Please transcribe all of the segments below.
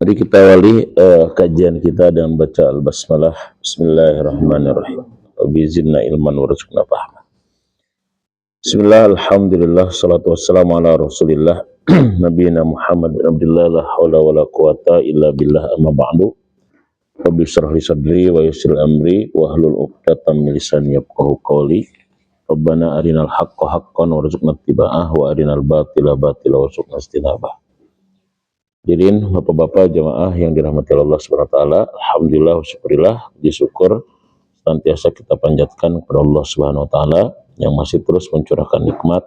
Mari kita awali kajian kita dengan baca al-basmalah. Bismillahirrahmanirrahim. Biiznillah ilman warzuqna fahma. Bismillah, alhamdulillah, salatu wassalamu ala rasulillah nabiyina Muhammad bin Abdullah, la hawla wa la quwata illa billah, amma ba'du. Rabbi shrah li sadri wa yassir amri wa hlul 'uqdatam min lisani yafqahu qawli. Rabbana arinal haqqa haqqan warzuqna ittiba'ah wa arinal batila batila warzuqna ijtinabah. Hadirin Bapak-bapak jamaah yang dirahmati Allah Subhanahu wa taala, alhamdulillah wa syukurillah, syukur senantiasa kita panjatkan kepada Allah Subhanahu wa taala yang masih terus mencurahkan nikmat,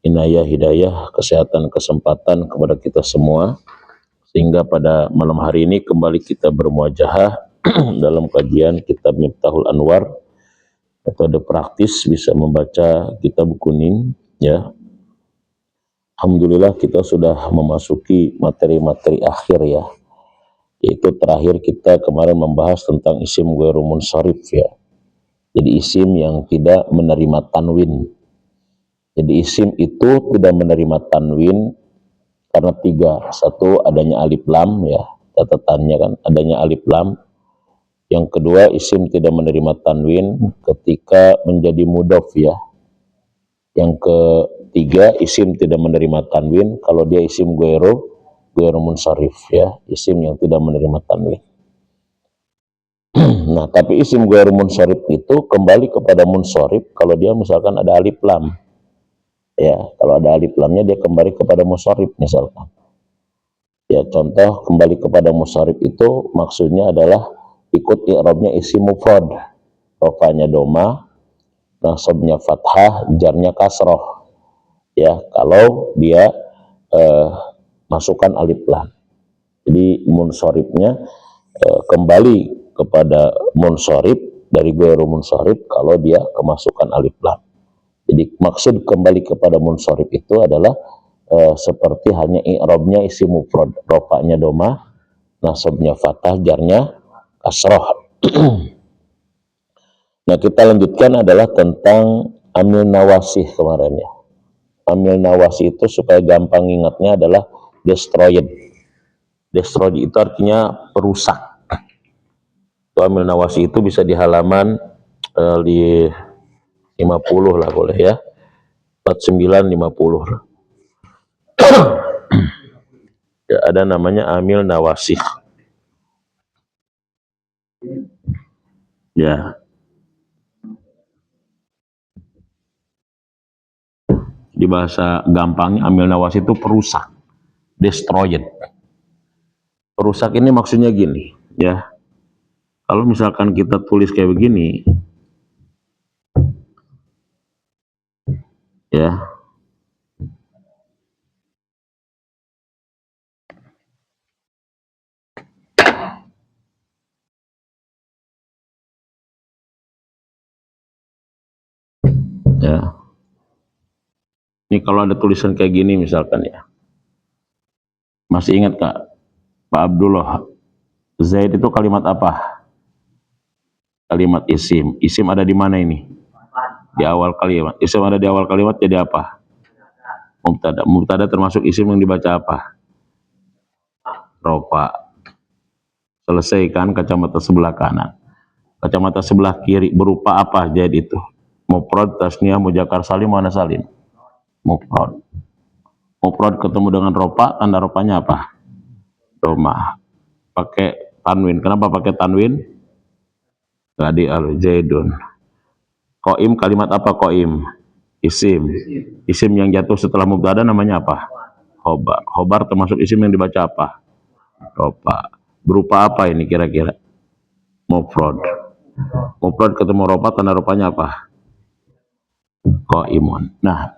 inayah, hidayah, kesehatan, kesempatan kepada kita semua, sehingga pada malam hari ini kembali kita bermuajahah dalam kajian kitab Miftahul Anwar, metode praktis bisa membaca kitab kuning, ya. Alhamdulillah kita sudah memasuki materi-materi akhir, ya, yaitu terakhir kita kemarin membahas tentang isim ghairu munsharif, ya. Jadi isim yang tidak menerima tanwin. Jadi isim itu tidak menerima tanwin karena tiga. Satu, adanya alif lam, ya, catatannya kan adanya alif lam. Yang kedua, isim tidak menerima tanwin ketika menjadi mudhof, ya. Yang ketiga, isim tidak menerima tanwin kalau dia isim ghairu munsharif, ya, isim yang tidak menerima tanwin. Nah, tapi isim ghairu munsharif itu kembali kepada munsharif kalau dia misalkan ada alif lam, ya. Kalau ada alif lamnya dia kembali kepada munsharif misalkan, ya. Contoh kembali kepada munsharif itu maksudnya adalah ikut i'rabnya isim mufrad, rafa'nya doma, nasabnya fathah, jarnya kasroh, ya, kalau dia masukkan alif lam. Jadi munsharifnya kembali kepada munsharif dari ghairu munsharif kalau dia kemasukan alif lam. Jadi maksud kembali kepada munsharif itu adalah seperti hanya i'rabnya isim mufrad, rafa'nya doma, nasabnya fathah, jarnya kasroh. Nah, kita lanjutkan adalah tentang amil nawasih kemarin, ya. Amil nawasih itu supaya gampang ingatnya adalah destroyed. Destroyed itu artinya perusak. Itu amil nawasih itu bisa di halaman di 50 lah boleh, ya. 49 50. Ya, ada namanya amil nawasih. Ya. Di bahasa gampangnya amil nawasih itu perusak, destroyed. Perusak ini maksudnya gini, ya. Kalau misalkan kita tulis kayak begini, ya. Ya. Ini kalau ada tulisan kayak gini misalkan, ya. Masih ingat Kak, Pak Abdullah, Zaid itu kalimat apa? Kalimat isim. Isim ada di mana ini? Di awal kalimat. Isim ada di awal kalimat jadi apa? Mubtada. Mubtada termasuk isim yang dibaca apa? Rofa. Selesaikan kacamata sebelah kanan. Kacamata sebelah kiri berupa apa jadi itu? Mufrad, tasniyah, muzakkar salim, mana salim? Mufrad. Mufrad ketemu dengan rofa, tanda rofanya apa? Doma. Pakai tanwin. Kenapa pakai tanwin? Tadi al-Zaidun. Qaim kalimat apa qaim? Isim. Isim yang jatuh setelah mubtada namanya apa? Khobar. Khobar termasuk isim yang dibaca apa? Rofa. Berupa apa ini kira-kira? Mufrad. Mufrad ketemu rofa, tanda rofanya apa? Qaimun. Nah,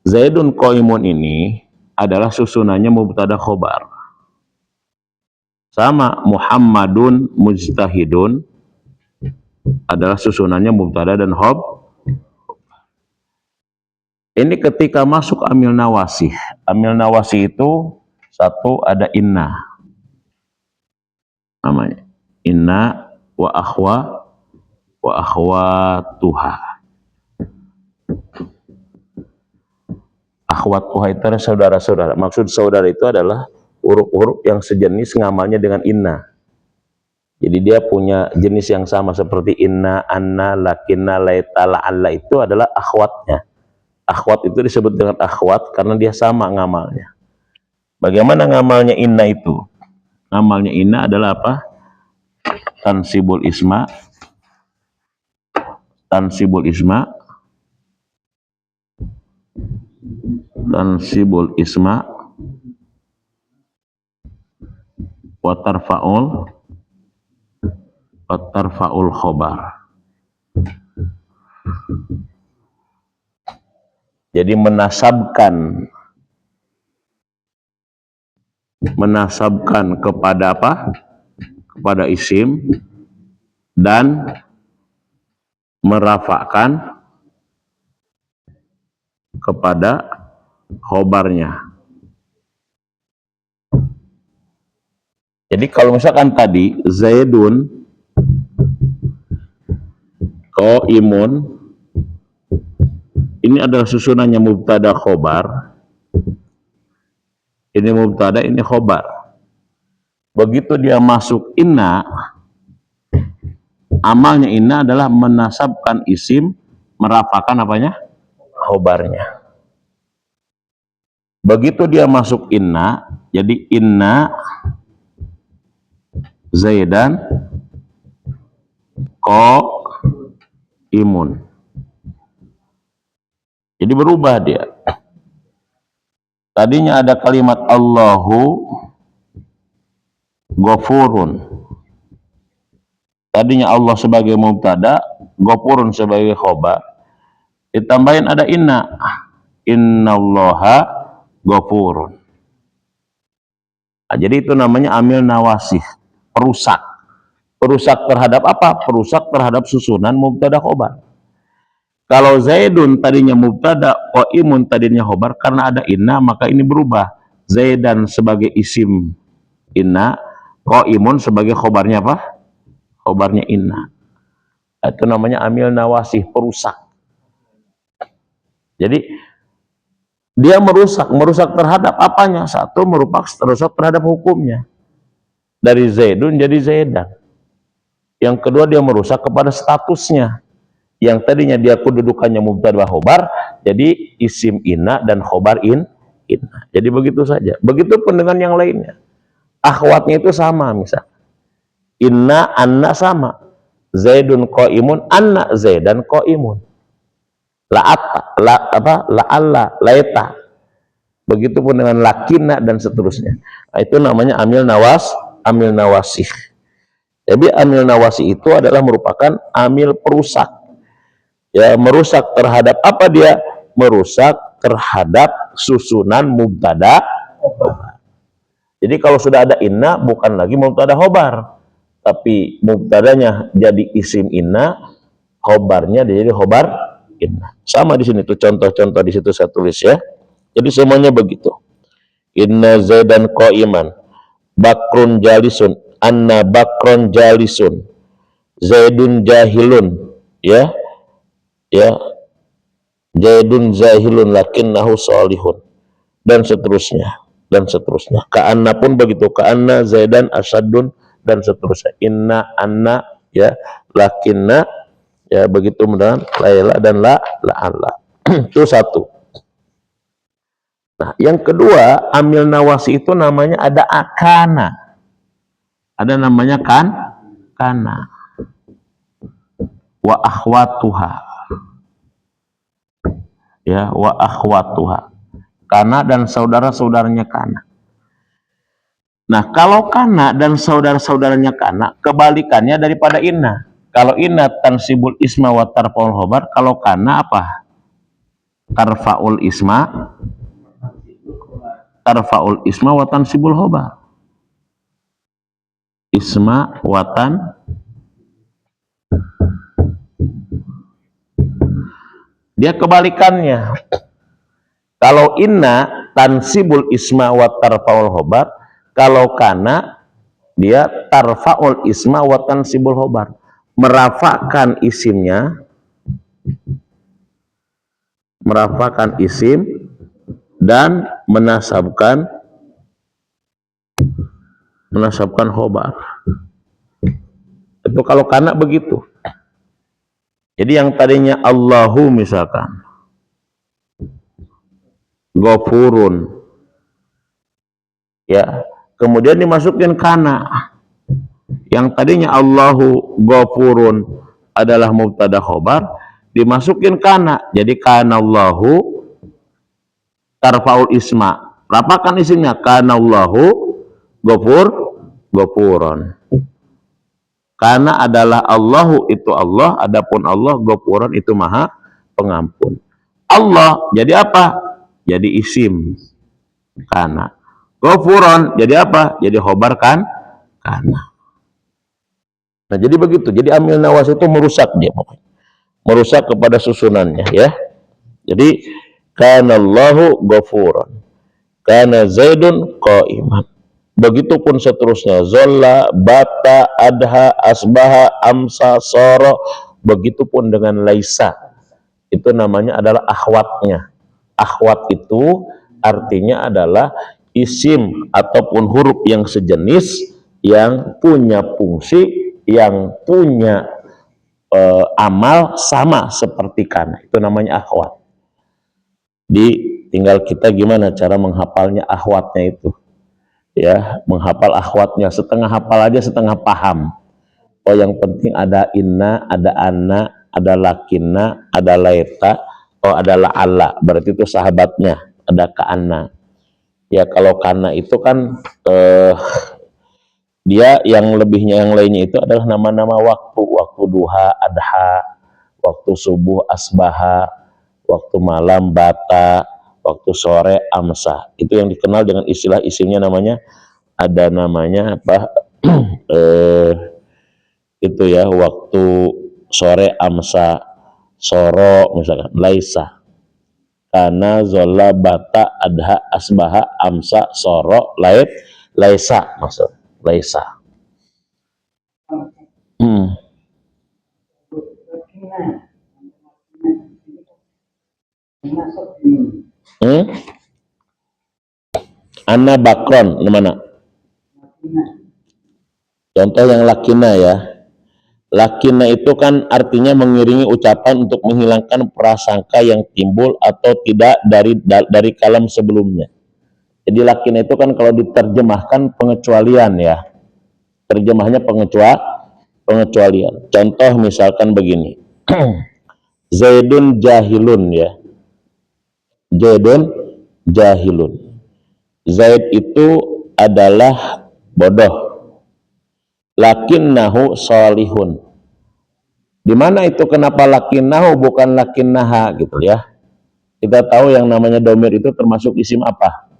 Zaidun qaimun ini adalah susunannya mubtada khobar. Sama Muhammadun mujtahidun adalah susunannya mubtada dan ini ketika masuk amil nawasih. Amil nawasih itu satu ada inna. Namanya inna wa akhwatuha. Akhwatuha itu adalah saudara-saudara. Maksud saudara itu adalah huruf-huruf yang sejenis ngamalnya dengan inna. Jadi dia punya jenis yang sama seperti inna, anna, lakinna, laita, la'alla, itu adalah akhwatnya. Akhwat itu disebut dengan akhwat karena dia sama ngamalnya. Bagaimana ngamalnya inna itu? Ngamalnya inna adalah apa? Tansibul isma, tansibul isma, tansibul isma, wa tarfa'ul khobar. Jadi menasabkan kepada apa? Kepada isim, dan merafa'kan kepada khobarnya. Jadi kalau misalkan tadi Zaidun qaimun, ini adalah susunannya mubtada khobar. Ini mubtada, ini khobar. Begitu dia masuk inna, amalnya inna adalah menasabkan isim, merafakan apanya? Khobarnya. Begitu dia masuk inna, jadi inna Zaidan qaimun. Jadi berubah dia. Tadinya ada kalimat Allahu Ghafurun. Tadinya Allah sebagai mubtada, Ghafurun sebagai khobar. Ditambahin ada inna. Innallaha Ghafurun. Nah, jadi itu namanya amil nawasih, perusak. Perusak terhadap apa? Perusak terhadap susunan mubtada khobar. Kalau Zaidun tadinya mubtada, qaimun tadinya khobar, karena ada inna maka ini berubah. Zaidan sebagai isim inna, qaimun sebagai khobarnya apa? Khobarnya inna. Itu namanya amil nawasih, perusak. Jadi dia merusak terhadap apanya? Satu, merusak terhadap hukumnya. Dari Zaidun jadi Zaidan. Yang kedua, dia merusak kepada statusnya. Yang tadinya dia kedudukannya mubtada khobar, jadi isim inna dan khobar inna. Jadi begitu saja. Begitupun dengan yang lainnya. Akhwatnya itu sama, misal inna, anna sama. Zaidun qaimun, anna Zaidan qaimun. La'alla, laita. Begitupun dengan lakinna dan seterusnya. Nah, itu namanya amil nawasih. Jadi amil nawasih itu adalah merupakan amil perusak. Ya, merusak terhadap apa dia? Merusak terhadap susunan mubtada khobar. Jadi kalau sudah ada inna, bukan lagi mubtada khobar, tapi mubtadanya jadi isim inna, khobarnya jadi khobar inna. Sama di sini tuh contoh-contoh di situ saya tulis ya. Jadi semuanya begitu. Inna Zaidan qaiman, Bakrun jalisun, anna Bakron jalisun, Zaidun jahilun, ya. Zaidun zahilun lakinnahu salihun, dan seterusnya. Ka'anna pun begitu, ka'anna Zaidan asadun, dan seterusnya. Inna, anna, ya, lakinna, ya, begitu dengan laila dan la'alla. Itu satu. Nah, yang kedua, amil nawasi itu namanya ada akana. Ada namanya kana. Wa akhwatuha. Ya, wa akhwatuha. Kana dan saudara-saudaranya kana. Nah, kalau kana dan saudara-saudaranya kana, kebalikannya daripada inna. Kalau inna tansibul isma wa tarfa'ul khobar, kalau kana apa? Tarfa'ul isma wa tansibul khobar. Isma watan, dia kebalikannya. Kalau inna tansibul isma wa tarfa'ul khobar, kalau kana dia tarfa'ul isma wa tansibul khobar, merafakan isimnya, merafakan isim dan menasabkan menasabkan khobar. Itu kalau kana begitu. Jadi yang tadinya Allahu misalkan Ghafurun, ya, kemudian dimasukin kana. Yang tadinya Allahu Ghafurun adalah mubtada khobar, dimasukin kana. Jadi kana Allahu tarfaul isma. Rapakan isinya kana Allahu Ghafuron. Karena adalah Allahu itu Allah, adapun Allah Ghafuron itu maha pengampun. Allah jadi apa? Jadi isim kana. Ghafuron jadi apa? Jadi khobar kan kana. Nah jadi begitu. Jadi amil nawas itu merusak dia, merusak kepada susunannya, ya. Jadi kana Allahu Ghafuron, kana Zaidun qa'iman. Begitupun seterusnya, zolla, bata, adha, asbaha, amsa, soro. Begitupun dengan laisa. Itu namanya adalah akhwatnya. Akhwat itu artinya adalah isim ataupun huruf yang sejenis, yang punya fungsi, yang punya amal sama seperti kana. Itu namanya akhwat. Tinggal kita gimana cara menghafalnya akhwatnya itu. Ya, menghafal akhwatnya, setengah hafal aja setengah paham. Oh, yang penting ada inna, ada anna, ada lakinna, ada laita, oh ada la'alla, berarti itu sahabatnya, ada ka'anna. Ya kalau kana itu kan dia yang lebihnya, yang lainnya itu adalah nama-nama waktu, waktu duha, adha, waktu subuh, asbaha, waktu malam, bata, waktu sore, amsa. Itu yang dikenal dengan istilah isimnya, namanya ada namanya apa itu ya, waktu sore amsa, soro misalkan, laisa, kana, zola, bata, adha, asbaha, amsa, soro, laisa, maksud laisa. Ana bakron mana? Contoh yang lakina ya. Lakina itu kan artinya mengiringi ucapan untuk menghilangkan prasangka yang timbul atau tidak dari kalam sebelumnya. Jadi lakina itu kan kalau diterjemahkan pengecualian ya. Terjemahnya pengecualian. Contoh misalkan begini. Zaidun jahilun ya. Zaidun jahilun. Zaid itu adalah bodoh. Lakinnahu salihun. Di mana itu kenapa lakinnahu bukan lakinnaha gitu ya? Kita tahu yang namanya domir itu termasuk isim apa?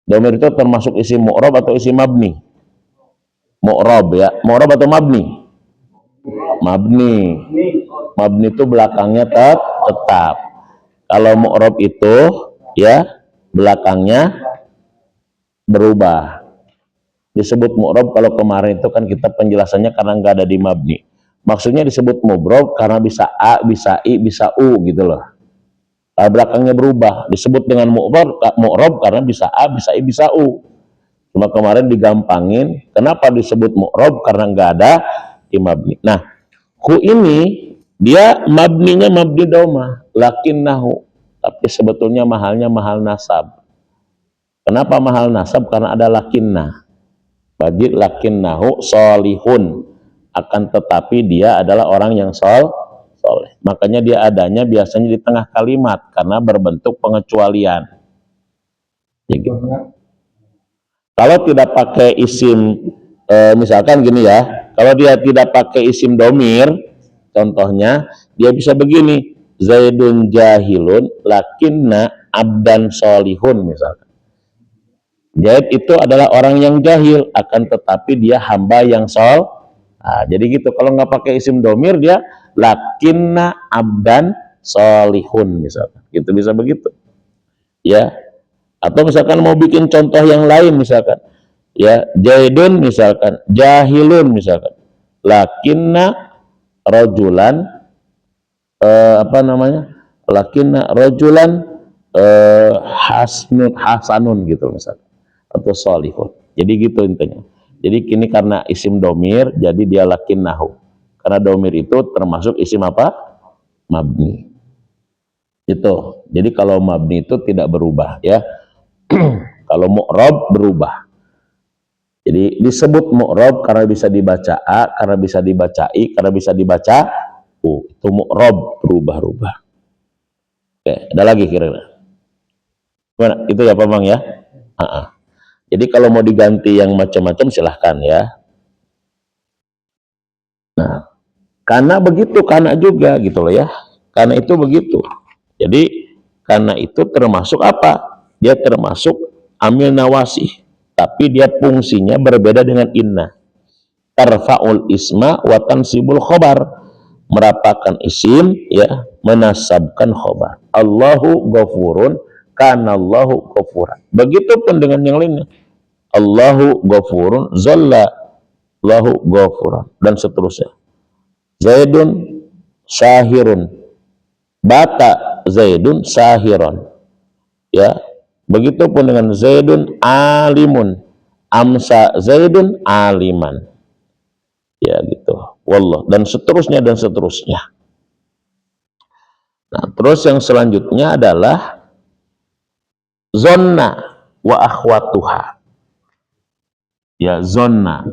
Domir itu termasuk isim mu'rab atau isim mabni? Mu'rab ya. Mu'rab atau mabni? Mabni. Mabni itu belakangnya tetap. Kalau mu'rab itu ya belakangnya berubah. Disebut mu'rab kalau kemarin itu kan kita penjelasannya karena nggak ada di mabni. Maksudnya disebut mu'rab karena bisa a, bisa i, bisa u gitu loh. Belakangnya berubah. Disebut dengan mu'rab karena bisa a, bisa i, bisa u. Cuma kemarin digampangin. Kenapa disebut mu'rab? Karena nggak ada di mabni. Nah, hu ini dia mabninya mabni doma, lakinnahu. Tapi sebetulnya mahalnya mahal nasab. Kenapa mahal nasab? Karena ada lakinna. Bagi lakinnahu solihun, akan tetapi dia adalah orang yang soleh. Makanya dia adanya biasanya di tengah kalimat karena berbentuk pengecualian. Ya gitu. Kalau tidak pakai isim, misalkan gini ya, kalau dia tidak pakai isim domir, contohnya dia bisa begini, Zaidun jahilun lakinna abdan solihun misalkan. Zaid itu adalah orang yang jahil, akan tetapi dia hamba yang Nah, jadi gitu. Kalau nggak pakai isim domir dia lakinna abdan solihun misalkan. Gitu bisa begitu. Ya. Atau misalkan mau bikin contoh yang lain misalkan. Ya, Zaidun misalkan, jahilun misalkan. Lakinna rojulan apa namanya? Lakinna rojulan hasanun gitu misalkan. Atau solihun. Jadi gitu intinya. Jadi kini karena isim domir, jadi dia lakinnahu. Karena domir itu termasuk isim apa? Mabni. Itu. Jadi kalau mabni itu tidak berubah ya. Kalau mu'rab berubah. Jadi disebut mu'rab karena bisa dibaca a, karena bisa dibaca i, karena bisa dibaca u. Itu mu'rab berubah-ubah. Oke, ada lagi kira-kira. Gimana? Itu ya Pak Bang ya? Jadi kalau mau diganti yang macam-macam silahkan ya. Nah, karena begitu, karena juga gitu loh ya. Karena itu begitu. Jadi karena itu termasuk apa? Dia termasuk amil nawasih. Tapi dia fungsinya berbeda dengan inna. Tarfa'ul isma wa tansibul khobar. Merapakan isim ya, menasabkan khobar. Allahu ghafurun kanallahu ghafuran. Begitupun dengan yang lainnya. Allahu ghafurun zalla lahu ghafuran dan seterusnya. Zaidun syahirun bata Zaidun syahiron ya. Begitupun dengan Zaidun alimun amsa Zaidun aliman ya gitu. Wallah dan seterusnya dan seterusnya. Nah, terus yang selanjutnya adalah zonna wa akhwatuha. Ya, zonna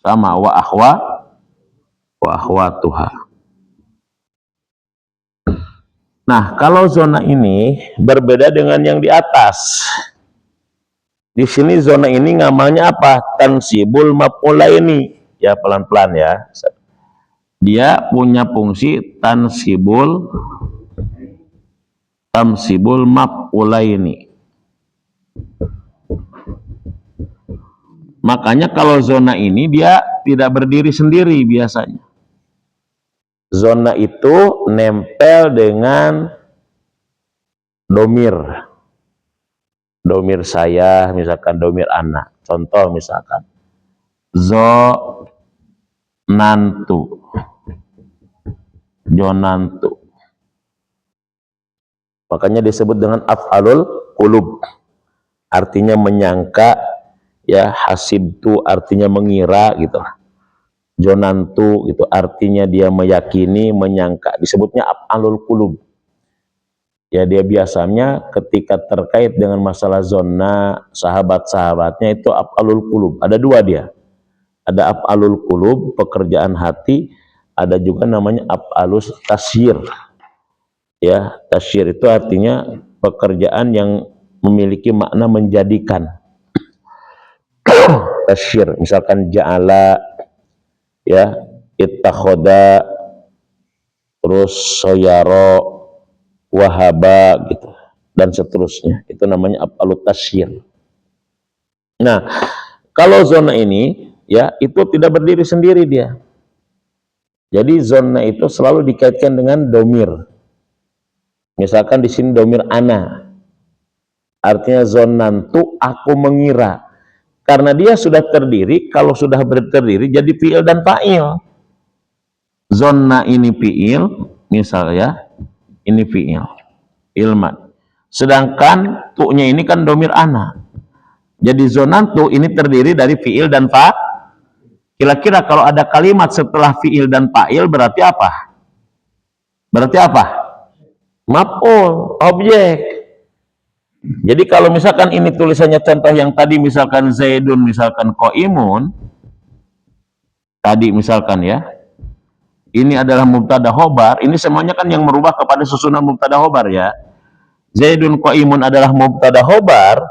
sama wa akhwatuha. Nah, kalau zona ini berbeda dengan yang di atas. Di sini zona ini ngamalnya apa? Tansibul maf'ulaini. Ya, pelan-pelan ya. Dia punya fungsi tansibul maf'ulaini. Makanya kalau zona ini dia tidak berdiri sendiri biasanya. Zona itu nempel dengan domir. Domir saya, misalkan domir anak. Contoh misalkan. Jonantu. Makanya disebut dengan af'alul qulub. Artinya menyangka, ya, hasibtu artinya mengira gitu. Jonantu itu artinya dia meyakini, menyangka. Disebutnya af'alul qulub. Ya, dia biasanya ketika terkait dengan masalah zona sahabat-sahabatnya itu af'alul qulub. Ada dua dia. Ada af'alul qulub, pekerjaan hati, ada juga namanya af'alus tasyir. Ya, tasyir itu artinya pekerjaan yang memiliki makna menjadikan. Tasyir, misalkan ja'ala, ya, ittakhoda, terus soyaro, wahaba gitu dan seterusnya. Itu namanya af'alut tasyir. Nah, kalau zona ini ya itu tidak berdiri sendiri dia. Jadi zona itu selalu dikaitkan dengan domir. Misalkan di sini domir ana. Artinya zonantu aku mengira. Karena dia sudah terdiri, kalau sudah terdiri jadi fi'il dan fa'il. Zona ini fi'il, misalnya ini fi'il. Ilman. Sedangkan tu'nya ini kan domir ana. Jadi zonantu ini terdiri dari fi'il dan fa. Kira-kira kalau ada kalimat setelah fi'il dan fa'il berarti apa? Berarti apa? Maf'ul, objek. Jadi kalau misalkan ini tulisannya contoh yang tadi misalkan Zaidun misalkan qaimun. Tadi misalkan ya. Ini adalah mubtada khobar, ini semuanya kan yang merubah kepada susunan mubtada khobar ya. Zaidun qaimun adalah mubtada khobar,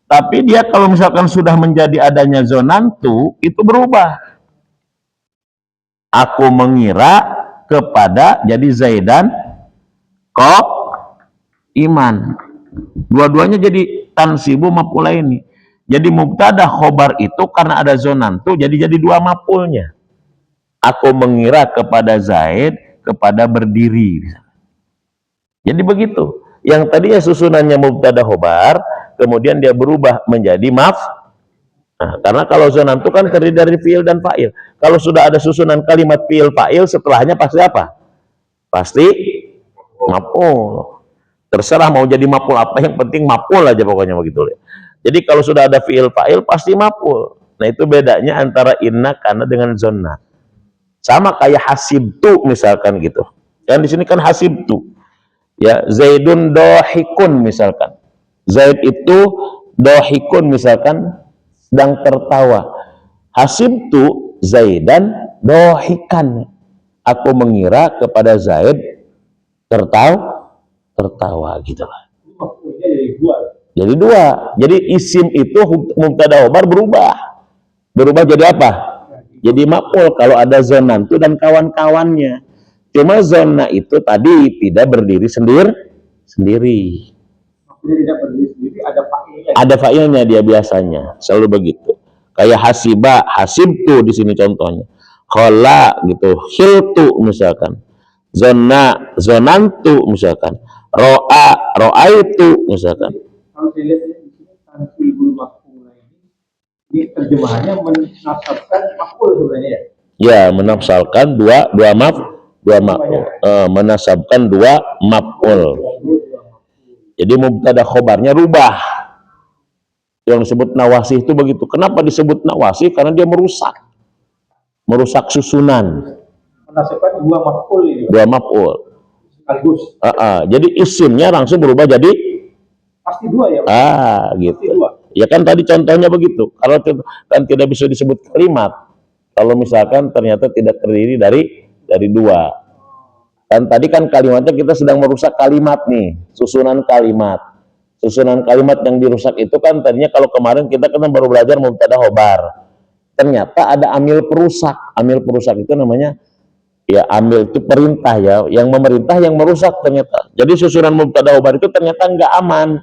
tapi dia kalau misalkan sudah menjadi adanya zonantu, itu berubah. Aku mengira kepada jadi Zaidan iman. Dua-duanya jadi tansibu maf'ulaini. Jadi mubtada khobar itu karena ada zonantu, jadi dua maf'ulnya. Aku mengira kepada Zaid, kepada berdiri. Jadi begitu. Yang tadinya susunannya mubtada khobar, kemudian dia berubah menjadi Nah, karena kalau zonantu kan terdiri dari fi'il dan fa'il. Kalau sudah ada susunan kalimat fi'il fa'il, setelahnya pasti apa? Pasti maf'ul. Terserah mau jadi maf'ul apa, yang penting maf'ul aja pokoknya begitu ya. Jadi kalau sudah ada fi'il fa'il pasti maf'ul. Nah itu bedanya antara inna kana dengan zonna. Sama kayak hasibtu misalkan gitu. Dan di sini kan hasibtu. Ya, Zaidun dohikun misalkan. Zaid itu dohikun misalkan sedang tertawa. Hasibtu Zaidan dohikan. Aku mengira kepada Zaid tertawa gitu lah. Jadi dua. Jadi isim itu mubtada khobar berubah jadi apa? Jadi maf'ul kalau ada zonantu dan kawan-kawannya. Cuma zona itu tadi tidak berdiri sendiri. Tidak berdiri sendiri, ada fa'ilnya. Ada fa'ilnya dia biasanya, selalu begitu. Kayak hasiba, hasibtu di sini contohnya. Khola gitu, khiltu misalkan. Zona, zonantu misalkan. Ro'a, ro'aitu misalkan. Kalau dilihat di sini tansibul maf'ul ini terjemahannya menafsirkan maf'ul sebenarnya ya. Ya, menafsirkan dua menasabkan dua maf'ul. Jadi mubtada khobarnya rubah. Yang disebut nawasih itu begitu. Kenapa disebut nawasih? Karena dia merusak susunan. Menasabkan dua maf'ul ini. Dua maf'ul. Jadi isimnya langsung berubah jadi pasti dua ya. Gitu. Ya kan tadi contohnya begitu. Kalau kan tidak bisa disebut kalimat. Kalau misalkan ternyata tidak terdiri dari dua. Dan tadi kan kalimatnya kita sedang merusak kalimat nih, susunan kalimat. Susunan kalimat yang dirusak itu kan tadinya kalau kemarin kita kan baru belajar mubtada khobar. Ternyata ada amil perusak. Amil perusak itu namanya ya amil itu perintah ya, yang memerintah yang merusak ternyata. Jadi susunan mubtada khobar itu ternyata nggak aman.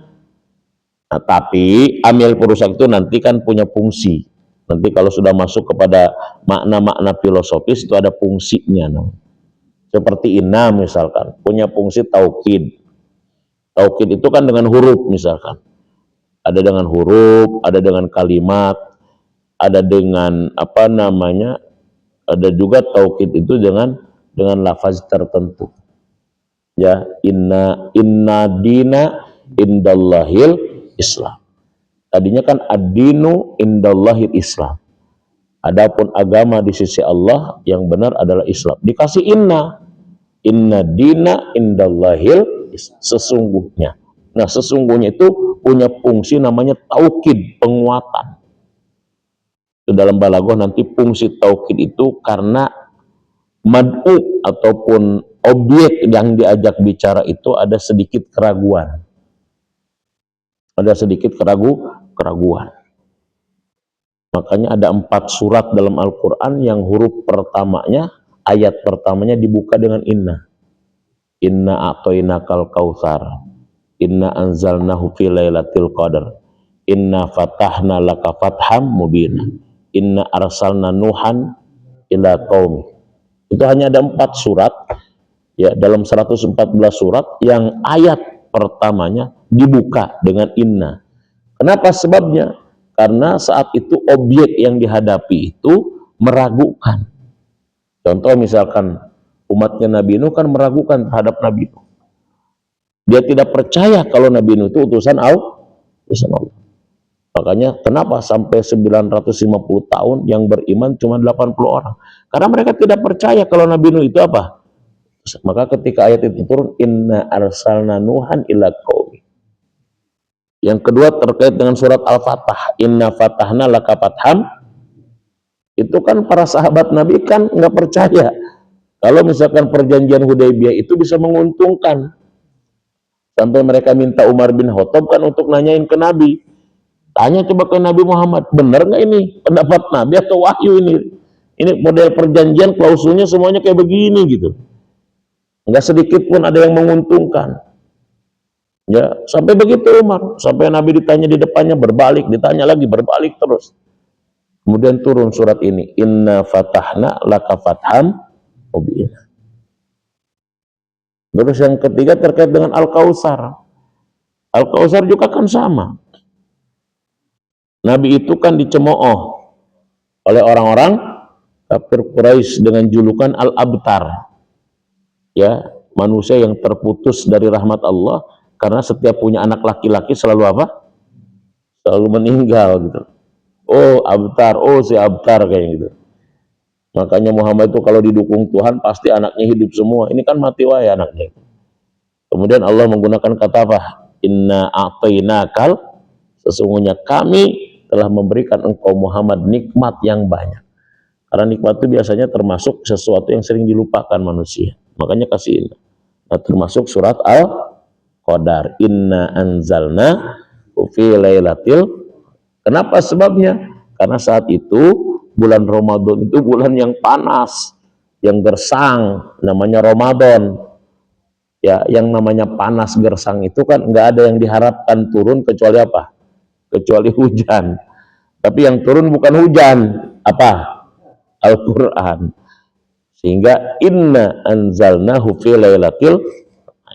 Nah, tapi amil perusak itu nanti kan punya fungsi. Nanti kalau sudah masuk kepada makna-makna filosofis itu ada fungsinya namanya. Seperti inna misalkan punya fungsi taukid. Taukid itu kan dengan huruf misalkan. Ada dengan huruf, ada dengan kalimat, ada dengan apa namanya? Ada juga taukid itu dengan lafaz tertentu. Ya, inna dina indallahil Islam. Tadinya kan ad-dinu indallahil Islam. Adapun agama di sisi Allah yang benar adalah Islam. Dikasih inna dina indallahil sesungguhnya. Nah, sesungguhnya itu punya fungsi namanya taukid, penguatan. Itu dalam balaghah nanti fungsi taukid itu karena mad'u ataupun objek yang diajak bicara itu ada sedikit keraguan. Ada sedikit keraguan. Makanya ada 4 surat dalam Al-Quran yang huruf pertamanya, ayat pertamanya dibuka dengan inna. Inna a'toinakal kautsar. Inna anzalnahu fi lailatul qadar. Inna fatahna laka fatham mubina. Inna arsalna nuhan ila qaumi. Itu hanya ada 4 surat ya dalam 114 surat yang ayat pertamanya dibuka dengan inna. Kenapa sebabnya? Karena saat itu objek yang dihadapi itu meragukan. Contoh misalkan umatnya Nabi Nuh kan meragukan terhadap Nabi Nuh. Dia tidak percaya kalau Nabi Nuh itu utusan Allah. Makanya kenapa sampai 950 tahun yang beriman cuma 80 orang? Karena mereka tidak percaya kalau Nabi Nuh itu apa? Maka ketika ayat itu turun, inna arsalna nuhan ila qaumi. Yang kedua terkait dengan surat Al-Fatah, inna fatahna laka fatham. Itu kan para sahabat Nabi kan nggak percaya kalau misalkan perjanjian Hudaybiyah itu bisa menguntungkan. Sampai mereka minta Umar bin Khattab kan untuk nanyain ke Nabi. Tanya coba ke Nabi Muhammad, benar nggak ini pendapat Nabi atau wahyu ini? Ini model perjanjian klausulnya semuanya kayak begini gitu. Nggak sedikit pun ada yang menguntungkan. Ya, sampai begitu Umar, sampai Nabi ditanya di depannya berbalik, ditanya lagi berbalik terus. Kemudian turun surat ini, inna fatahna laka fatham mubina. Terus yang ketiga terkait dengan Al-Kautsar. Al-Kautsar juga kan sama. Nabi itu kan dicemooh oleh orang-orang kafir Quraisy dengan julukan Al-Abtar. Ya, manusia yang terputus dari rahmat Allah Karena setiap punya anak laki-laki selalu apa? Selalu meninggal gitu. Oh Abtar, oh si Abtar kayak gitu. Makanya Muhammad itu kalau didukung Tuhan pasti anaknya hidup semua. Ini kan mati wae anaknya. Kemudian Allah menggunakan kata apa? Inna a'tainakal, sesungguhnya kami telah memberikan engkau Muhammad nikmat yang banyak. Karena nikmat itu biasanya termasuk sesuatu yang sering dilupakan manusia. Makanya kasih ini. Nah, termasuk surat Al-Qadar. Inna anzalna fi lailatil. Kenapa sebabnya? Karena saat itu bulan Ramadan itu bulan yang panas, yang gersang, namanya Ramadan. Ya, yang namanya panas gersang itu kan nggak ada yang diharapkan turun kecuali apa? Kecuali hujan. Tapi yang turun bukan hujan, apa? Al-Quran. Sehingga inna anzalnahu fi lailatil,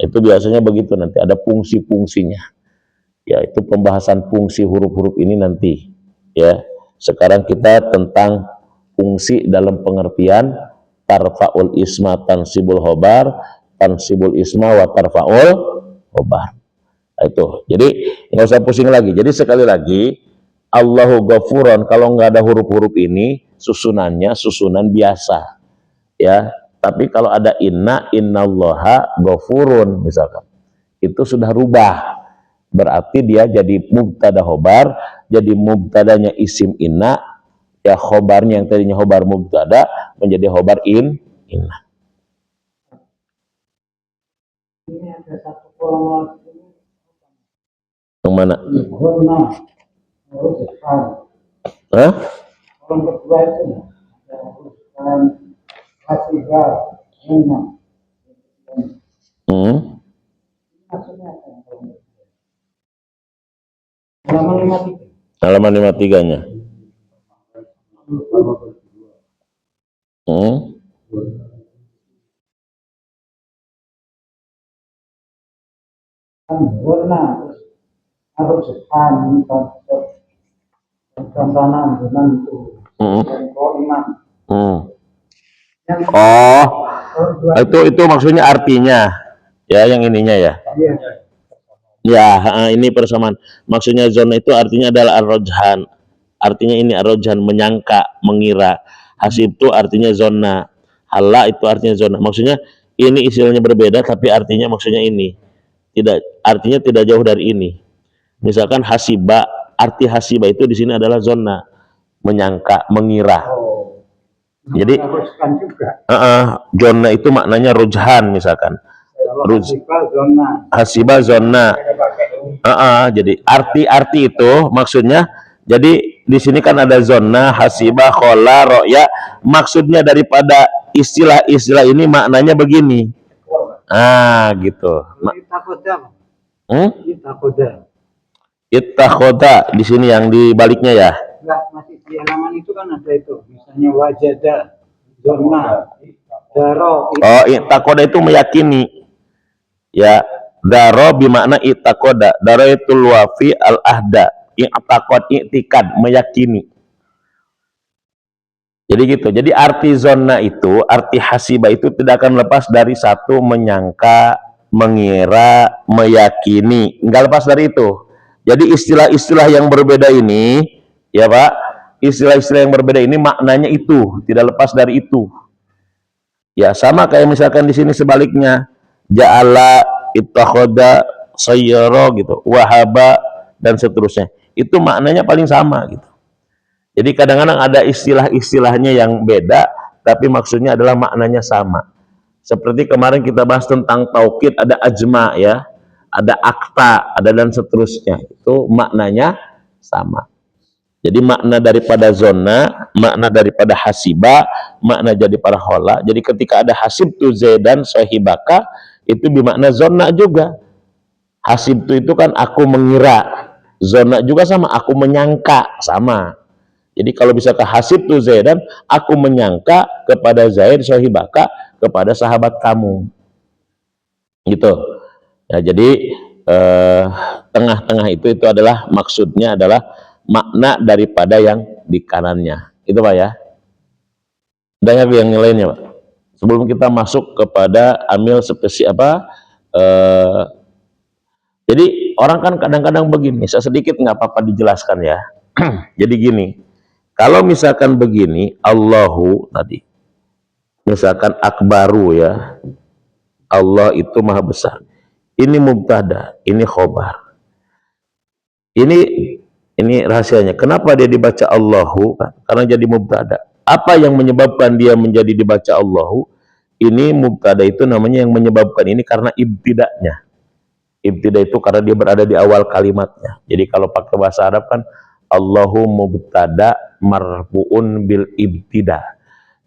itu biasanya begitu, nanti ada fungsi-fungsinya. Ya, itu pembahasan fungsi huruf-huruf ini nanti. Ya, sekarang kita tentang fungsi dalam pengertian tarfaul isma tansibul khobar, tansibul isma wa tarfaul khobar. Nah, itu. Jadi nggak usah pusing lagi. Jadi sekali lagi, Allahu Ghafuron, kalau nggak ada huruf-huruf ini susunannya susunan biasa, ya. Tapi kalau ada innallaha ghafurun misalkan, itu sudah rubah, berarti dia jadi mubtada khobar, jadi mubtadanya isim inna, ya khobarnya yang tadinya khobar mubtada menjadi khobar inna. Ini ada satu kolom lagi. Yang mana? Hah? Kolom kedua itu ada urusan hasiba inna. Maksudnya apa yang kolom kedua? Halaman 53. Halaman 53-nya. Warna harus sepan tantangan dengan itu. Oh, itu maksudnya artinya, ya yang ininya ya. Ya, ini persamaan. Maksudnya zona itu artinya adalah ar-rajhan. Artinya ini ar-rajhan, menyangka, mengira. Hasib itu artinya zona. Hala itu artinya zona. Maksudnya ini istilahnya berbeda tapi artinya maksudnya ini. Tidak, artinya tidak jauh dari ini. Misalkan hasiba, arti hasiba itu di sini adalah zona, menyangka, mengira. Jadi zona itu maknanya rujhan misalkan. Hasiba zona. Jadi arti-arti itu maksudnya, jadi di sini kan ada zona, hasiba, khola, ro'ya. Maksudnya daripada istilah-istilah ini maknanya begini. Gitu. Ittakhoda di sini yang dibaliknya ya. Enggak, masih di halaman itu kan ada itu. Misalnya wajada, zona, daro. Oh, ittakhoda itu meyakini. Ya, daro bermakna ittakhoda. Daro itu luafi al-ahda. I'taqad, i'tikad, meyakini. Jadi gitu. Jadi arti zona itu, arti hasiba itu tidak akan lepas dari satu, menyangka, mengira, meyakini. Enggak lepas dari itu. Jadi istilah-istilah yang berbeda ini, ya Pak, istilah-istilah yang berbeda ini maknanya itu, tidak lepas dari itu. Ya, sama kayak misalkan di sini sebaliknya, ja'ala, ittakhoda, sayyara gitu, wahaba dan seterusnya. Itu maknanya paling sama gitu. Jadi kadang-kadang ada istilah-istilahnya yang beda, tapi maksudnya adalah maknanya sama. Seperti kemarin kita bahas tentang taukid, ada ajma ya, ada akta, ada dan seterusnya. Itu maknanya sama. Jadi makna daripada zona, makna daripada hasiba, makna jadi para khola. Jadi ketika ada hasib tu zaidan sahibaka, itu bermakna zona juga. Hasib tu itu kan aku mengira. Zona juga sama, aku menyangka, sama. Jadi kalau bisa ke hasib tu zaidan, aku menyangka kepada Zaid sahibaka, kepada sahabat kamu. Gitu. Ya, jadi tengah-tengah itu adalah maksudnya adalah makna daripada yang di kanannya. Itu Pak ya. Ada yang lainnya Pak? Sebelum kita masuk kepada amil spesial Jadi orang kan kadang-kadang begini, saya sedikit nggak apa-apa dijelaskan ya. Jadi gini, kalau misalkan begini, Allahu tadi, misalkan akbaru ya, Allah itu maha besar. Ini mubtada, ini khobar. Ini rahasianya. Kenapa dia dibaca Allahu? Karena jadi mubtada. Apa yang menyebabkan dia menjadi dibaca Allahu? Ini mubtada itu namanya yang menyebabkan ini karena ibtida'nya. Ibtida itu karena dia berada di awal kalimatnya. Jadi kalau pakai bahasa Arab kan Allahu mubtada marfu'un bil ibtida.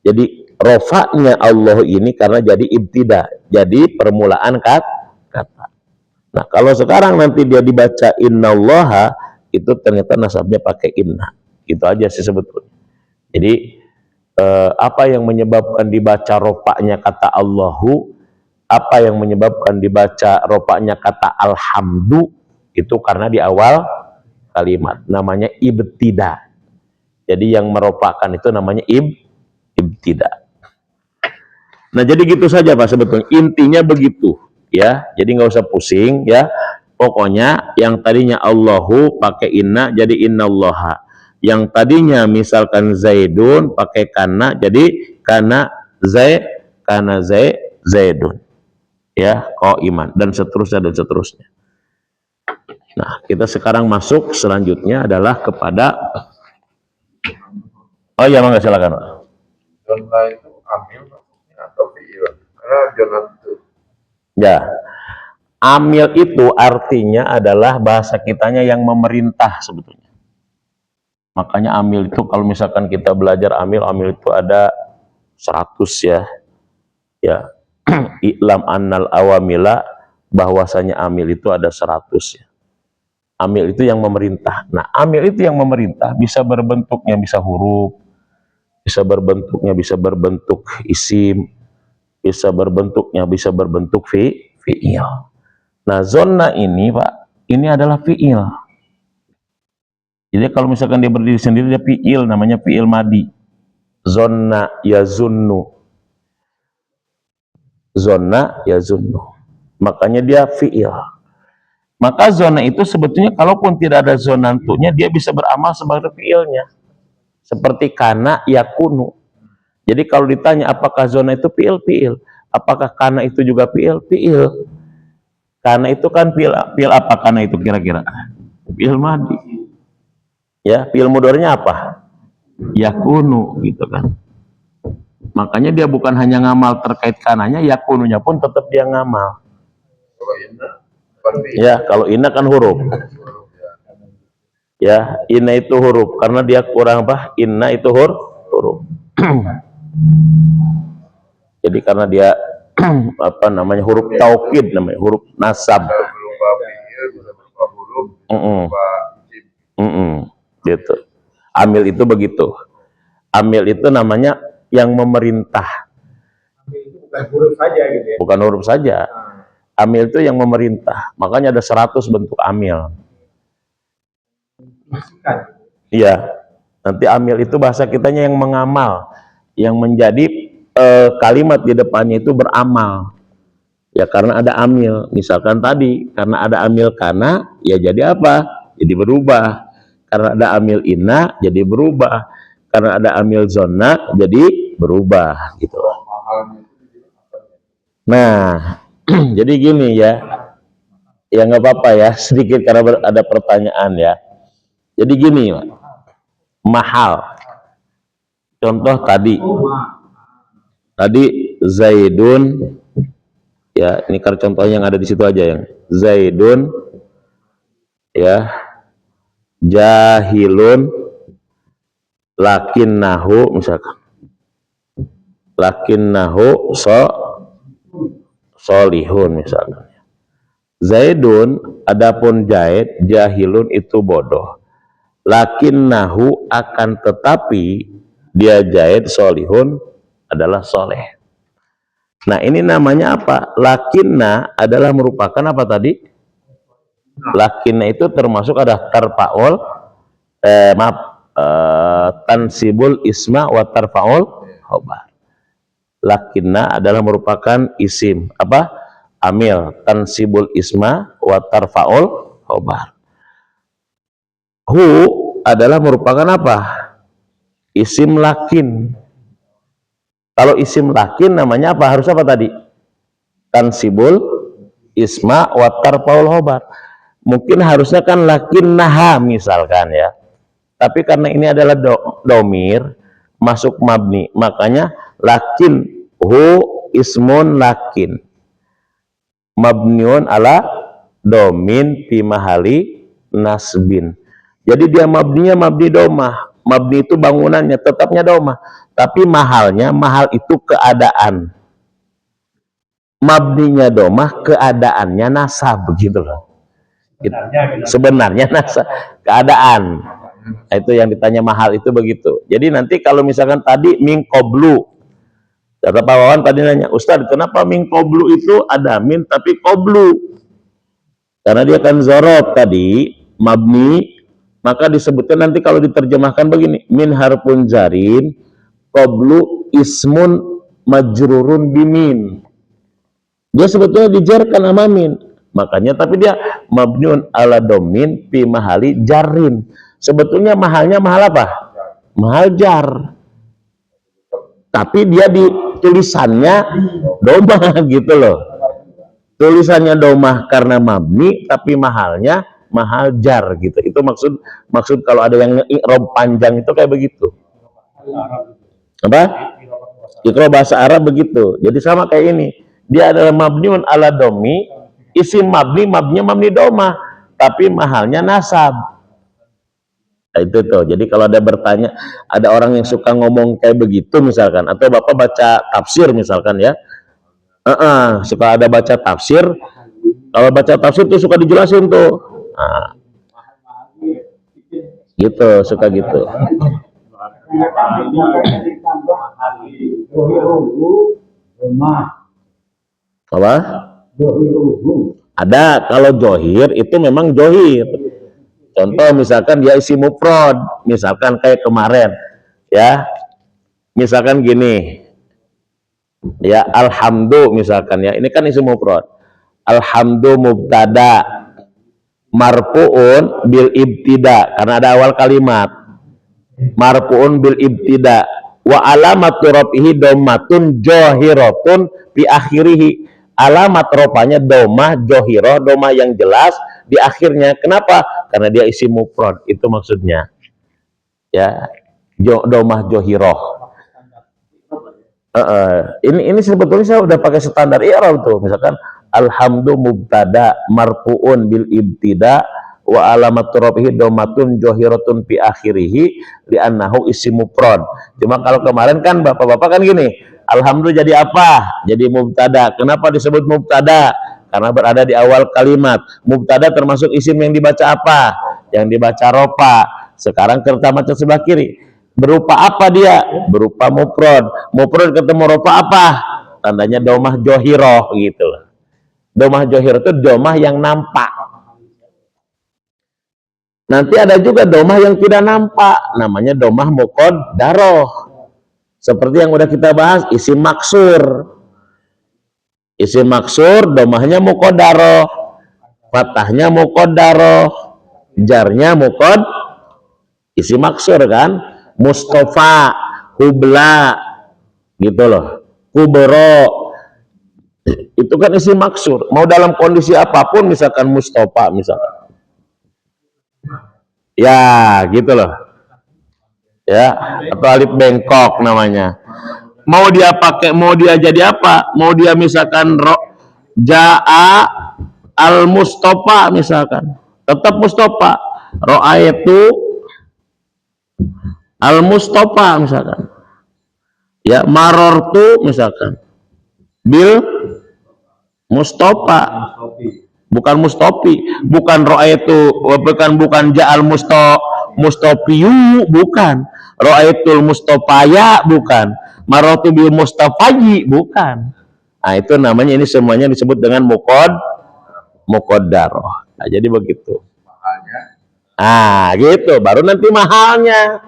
Jadi rofaknya Allah ini karena jadi ibtida, jadi permulaan kata. Nah kalau sekarang nanti dia dibaca innallaha, itu ternyata nasabnya pakai inna. Itu aja sih sebetulnya. Jadi apa yang menyebabkan dibaca rofaknya kata Allahu, apa yang menyebabkan dibaca rofaknya kata alhamdu, itu karena di awal kalimat namanya ibtida. Jadi yang merofakkan itu namanya ibtida. Nah jadi gitu saja Pak sebetulnya, intinya begitu ya. Jadi nggak usah pusing ya. Pokoknya yang tadinya Allahu pakai inna jadi innallaha. Yang tadinya misalkan Zaidun pakai kana jadi kana Zaidun ya, iman dan seterusnya dan seterusnya. Nah kita sekarang masuk selanjutnya adalah kepada ya mangga silakan Pak. Jonna itu amil maksudnya atau fiil? Karena jonna itu Ya, amil itu artinya adalah bahasa kitanya yang memerintah sebetulnya. Makanya amil itu kalau misalkan kita belajar amil itu ada 100 ya. Ya. I'lam annal awamila, bahwasanya amil itu ada 100 ya. Amil itu yang memerintah. Nah, amil itu yang memerintah bisa berbentuknya bisa huruf, bisa berbentuk isim, bisa berbentuk fi'il. Nah, zonna ini Pak, ini adalah fi'il. Jadi kalau misalkan dia berdiri sendiri dia fi'il, namanya fi'il madi. Zonna yazunnu. Zonna yazunnu. Makanya dia fi'il. Maka zona itu sebetulnya kalaupun tidak ada zonantunya dia bisa beramal sebagai fi'ilnya. Seperti kana yakunu. Jadi kalau ditanya apakah zona itu fi'il, apakah kana itu juga fi'il? Kana itu kan fi'il apa kana itu kira-kira? Fi'il madi. Ya, fi'il mudhari'nya apa? Yakunu gitu kan. Makanya dia bukan hanya ngamal terkait kananya, yakununya pun tetap dia ngamal. kalau inna berarti Ya, kalau inna kan huruf. Ya, inna itu huruf karena dia kurang apa? Inna itu huruf. Jadi karena dia apa namanya huruf taukid, namanya huruf nasab. bisa berupa fiil, bisa berupa huruf, bisa berupa isim. Gitu. Amil itu begitu. Amil itu namanya yang memerintah. Itu bukan huruf saja gitu ya. Bukan huruf saja. Amil itu yang memerintah. Makanya ada 100 bentuk amil. Masukan. Iya. Nanti amil itu bahasa kitanya yang mengamal, yang menjadi kalimat di depannya itu beramal. Ya karena ada amil. Misalkan tadi karena ada amil kana, ya jadi apa? Jadi berubah. Karena ada amil inna, jadi berubah. Karena ada amil zona, jadi berubah gitu. Nah, jadi gini ya. Ya nggak apa-apa ya, sedikit karena ada pertanyaan ya. Jadi gini, Pak. Mahal. Contoh tadi Zaidun, ya ini kan contohnya yang ada di situ aja yang Zaidun, ya jahilun, lakinnahu misalkan, lakinnahu solihun misalkan. Zaidun, adapun Zaid, jahilun itu bodoh. Lakinnahu akan tetapi dia Zaid solihun adalah soleh. Nah ini namanya apa? Lakinna adalah merupakan apa tadi? Lakinna itu termasuk ada tarfaul, tansibul isma wa tarfaul khobar. Lakinna adalah merupakan isim apa? amil, tansibul isma wa tarfaul khobar. Hu adalah merupakan apa? Isim lakin. Kalau isim lakin namanya apa? Harus apa tadi? Tansibul isma wa tarfaul khobar. Mungkin harusnya kan lakin naha misalkan ya. Tapi karena ini adalah domir masuk mabni, makanya lakin hu ismun lakin mabniun ala domin fi mahali nasbin. Jadi dia mabninya mabni domah. Mabni itu bangunannya tetapnya domah, tapi mahalnya mahal itu keadaan. Mabninya domah, keadaannya nasab begitu loh. Sebenarnya nasab keadaan. Nah, itu yang ditanya mahal itu begitu. Jadi nanti kalau misalkan tadi min qablu, kata Pak Wawan tadi nanya, Ustadz kenapa min qablu itu ada min tapi qablu? Karena dia kan zorob tadi, mabni, maka disebutkan nanti kalau diterjemahkan begini, min harfun jarin, qablu ismun majrurun bimin. Dia sebetulnya dijarkan sama min. Makanya tapi dia mabniun ala domin fi mahali jarin. Sebetulnya mahalnya mahal apa? Mahal jar. Tapi dia di tulisannya domah gitu loh. Tulisannya domah karena mabni, tapi mahalnya mahal jar gitu. Itu maksud kalau ada yang i'rab panjang itu kayak begitu. Apa? Iqra bahasa Arab begitu. Jadi sama kayak ini. Dia adalah mabniun ala domi, isim mabninya mabni domah, tapi mahalnya nasab. Nah, itu tuh. Jadi kalau ada bertanya, ada orang yang suka ngomong kayak begitu misalkan, atau Bapak baca tafsir misalkan ya, suka ada baca tafsir. Kalau baca tafsir tuh suka dijelasin tuh, nah, gitu, suka gitu. Apa? Ada kalau johir itu memang johir. Contoh misalkan dia isi mufrad, misalkan kayak kemarin, ya, misalkan gini, ya alhamdu misalkan ya, ini kan isi mufrad, alhamdu mubtada, marfuun bil ibtida karena ada awal kalimat, marfuun bil ibtida, wa alamatu rafihi dommatun johiratun fi akhirih. Alamat ropanya domah johiroh, domah yang jelas di akhirnya. Kenapa? Karena dia isi mufrad, itu maksudnya ya, domah johiroh. Ini sebetulnya saya udah pakai standar i'rab tuh, misalkan alhamdu mubtada marfuun bil ibtida wa alamatu rafihi dommatun johiratun fi akhirih li'annahu isi mufrad. Cuma kalau kemarin kan bapak-bapak kan gini, alhamdulillah jadi apa? Jadi mubtada. Kenapa disebut mubtada? Karena berada di awal kalimat. Mubtada termasuk isim yang dibaca apa? Yang dibaca ropa. Sekarang kita baca sebelah kiri. Berupa apa dia? Berupa mufrad. Mufrad ketemu ropa apa? Tandanya domah johiroh gitu. Domah johiroh itu domah yang nampak. Nanti ada juga domah yang tidak nampak. Namanya domah muqaddaroh. Seperti yang udah kita bahas, isim maksur. Isim maksur, domahnya muqaddaroh, fathahnya muqaddaroh, jarnya isim maksur kan, Mustafa, Hubla, gitu loh, Kubro, itu kan isim maksur. Mau dalam kondisi apapun, misalkan Mustafa, misalkan, ya gitu loh, ya, atau alif bengkok namanya. Mau dia pakai, mau dia jadi apa? Mau dia misalkan ja'a al Mustafa misalkan, tetap Mustafa. Ro'aitu al Mustafa misalkan. Ya, marortu misalkan. Bil Mustafa. Bukan Mustopi, bukan ro'aitu, bukan ja'al Mustopiyu, bukan. Ro'aitul Mustafaya, bukan. Marotu bil Mustafayi, bukan. Nah, itu namanya, ini semuanya disebut dengan muqaddaroh. Nah, jadi begitu. Nah, gitu. Baru nanti mahalnya.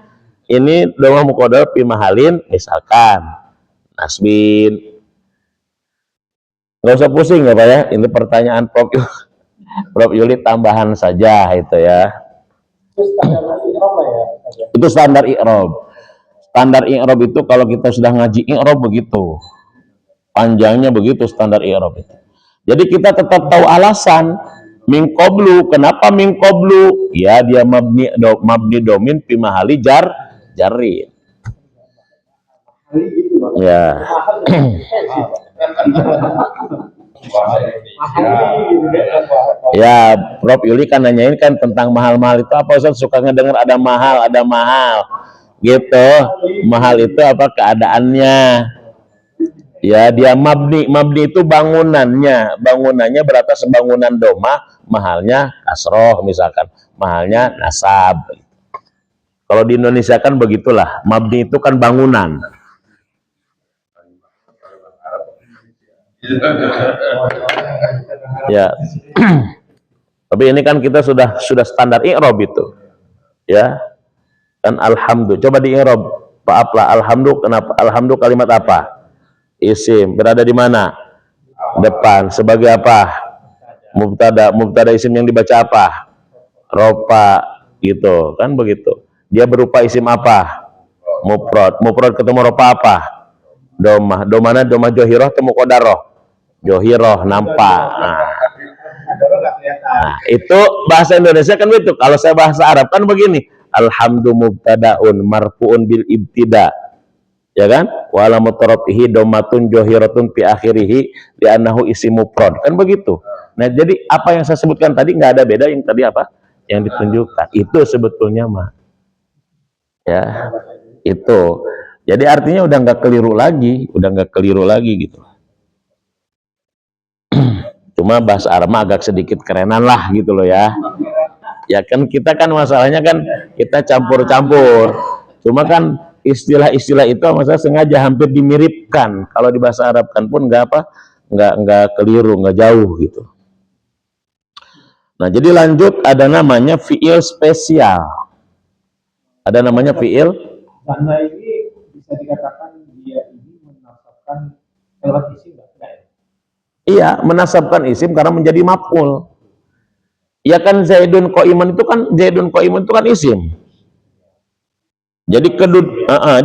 Ini domah muqaddaroh fi mahalin, misalkan nasbin, Nggak usah pusing ya Pak ya, ini pertanyaan Prof Yuli tambahan saja itu ya. Itu standar i'rab. Standar i'rab itu kalau kita sudah ngaji i'rab begitu. Panjangnya begitu standar i'rab itu. Jadi kita tetap tahu alasan min qablu, kenapa min qablu? Ya dia mabni domin fi mahali jarri. Ya. Ya, Prof Yuli kan nanyain kan tentang mahal-mahal itu apa, Ustaz? Suka ngedenger ada mahal gitu. Mahal itu apa keadaannya? Ya, dia mabni itu bangunannya beratas bangunan doma, mahalnya kasroh misalkan, mahalnya nasab. Kalau di Indonesia kan begitulah, mabni itu kan bangunan. Ya. Tapi ini kan kita sudah standar i'rab itu. Ya. Kan alhamdulillah. Coba di i'rab. Maaflah, alhamdulillah kenapa? Alhamdulillah kalimat apa? Isim. Berada di mana? Depan. Sebagai apa? Mubtada. Mubtada isim yang dibaca apa? Ropa gitu. Kan begitu. Dia berupa isim apa? Mufrad. Mufrad ketemu ropa apa? Domah. Domana domah johiroh temu kodaroh. Johiroh nampak. Nah, itu bahasa Indonesia kan begitu. Kalau saya bahasa Arab kan begini. Alhamdulillah mubtadaun marfuun bil ibtida. Ya kan? Wa alamat rafihi dhammatun johiratun fi akhirih li'annahu isim mufrad. Kan begitu. Nah, jadi apa yang saya sebutkan tadi nggak ada beda yang tadi apa? Yang ditunjukkan. Itu sebetulnya mah. Ya. Itu. Jadi artinya udah nggak keliru lagi gitu. Cuma bahasa Arab agak sedikit kerenan lah gitu loh ya. Ya kan kita kan masalahnya kan kita campur-campur. Cuma kan istilah-istilah itu masalah sengaja hampir dimiripkan. Kalau di bahasa Arab kan pun nggak keliru, nggak jauh gitu. Nah, jadi lanjut ada namanya fiil spesial. Ada namanya fiil. Karena ini bisa dikatakan dia ini menasabkan lewat isim enggak? Iya, menasabkan isim karena menjadi maf'ul. Ya kan Zaidun Qa'iman itu kan isim. Jadi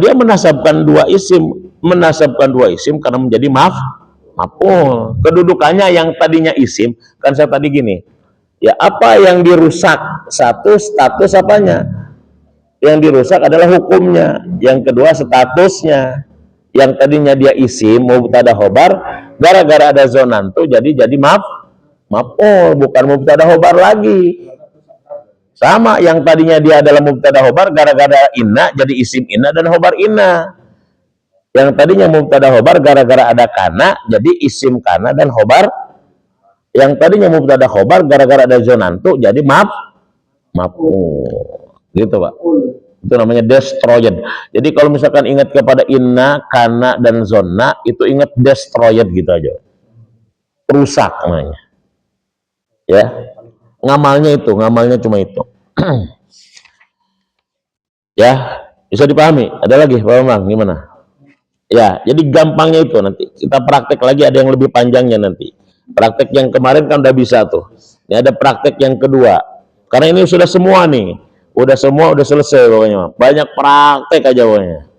dia menasabkan dua isim karena menjadi maf'ul. Kedudukannya yang tadinya isim, kan saya tadi gini. Ya, apa yang dirusak? Satu, status apanya? Yang dirusak adalah hukumnya. Yang kedua statusnya. Yang tadinya dia isim mubtada khobar, gara-gara ada zonantu jadi maf'ul, bukan mubtada khobar lagi. Sama yang tadinya dia adalah mubtada khobar, gara-gara inna jadi isim inna dan khobar inna. Yang tadinya mubtada khobar, gara-gara ada kana jadi isim kana dan khobar. Yang tadinya mubtada khobar, gara-gara ada zonantu jadi maf'ul. Gitu Pak. Itu namanya destroyed. Jadi kalau misalkan ingat kepada inna, kana, dan zona, itu ingat destroyed gitu aja. Rusak namanya. Ya. Ngamalnya cuma itu. Ya, bisa dipahami. Ada lagi Pak Bambang, gimana? Ya, jadi gampangnya itu nanti. Kita praktek lagi, ada yang lebih panjangnya nanti. Praktek yang kemarin kan udah bisa tuh. Ini ada praktek yang kedua. Karena ini sudah semua nih. Udah selesai pokoknya. Banyak praktek aja pokoknya.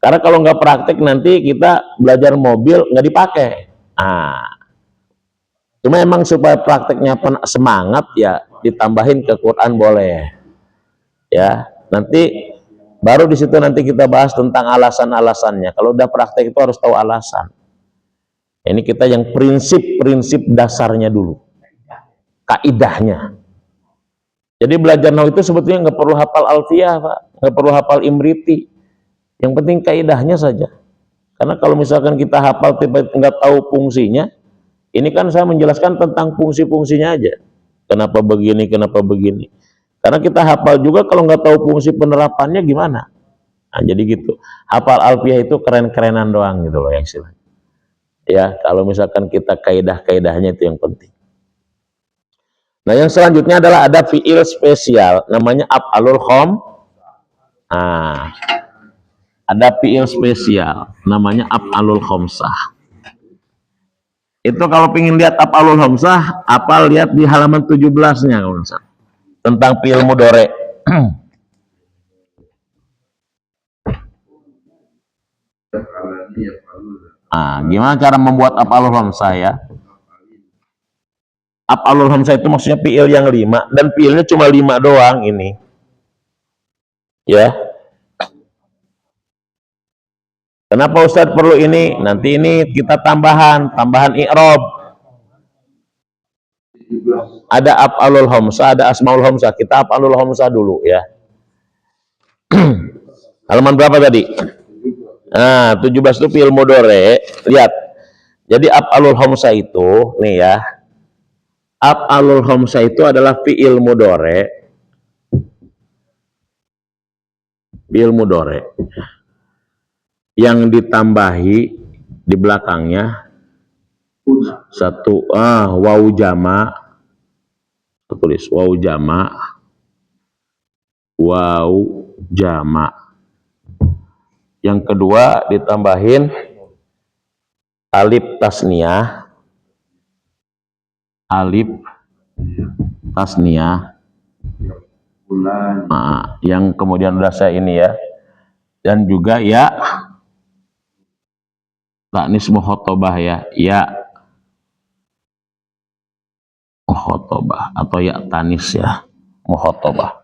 Karena kalau nggak praktek nanti kita belajar mobil nggak dipakai. Cuma emang supaya prakteknya semangat ya ditambahin ke Quran boleh. Ya, nanti baru di situ nanti kita bahas tentang alasan-alasannya. Kalau udah praktek itu harus tahu alasan. Ini kita yang prinsip-prinsip dasarnya dulu. Kaidahnya. Jadi belajar nahwu itu sebetulnya nggak perlu hafal alfiyah, Pak, nggak perlu hafal imriti. Yang penting kaidahnya saja. Karena kalau misalkan kita hafal tiba-tiba nggak tahu fungsinya, ini kan saya menjelaskan tentang fungsi-fungsinya aja. Kenapa begini, kenapa begini. Karena kita hafal juga kalau nggak tahu fungsi penerapannya gimana. Nah, jadi gitu. Hafal alfiyah itu keren-kerenan doang gitu loh yang istilahnya. Ya, kalau misalkan kita kaidah-kaidahnya itu yang penting. Nah, yang selanjutnya adalah ada fiil spesial, namanya af'alul khom. Ada fiil spesial, namanya af'alul khomsah. Itu kalau pengen lihat af'alul khamsah, apa lihat di halaman 17-nya kalau nggak salah. Tentang fi'il mudhari. Nah, gimana cara membuat af'alul khamsah ya? Af'alul khamsah itu maksudnya fi'il yang 5 dan fi'ilnya cuma 5 doang ini. Ya. Kenapa Ustadz perlu ini? Nanti ini kita tambahan i'rab. Ada af'alul khamsah, ada asmaul khamsah. Kita af'alul khamsah dulu ya. Halaman berapa tadi? Nah, 17 itu fi'il mudhari. Lihat. Jadi af'alul khamsah itu nih ya. Af'alul khamsah itu adalah fi'il mudhari. Fi'il mudhari yang ditambahi di belakangnya satu wawu jama, tulis wawu jama, yang kedua ditambahin alif tasniyah, yang kemudian udah saya ini ya, dan juga ya taknis mukhotobah ya mukhotobah atau ya tanis ya mukhotobah.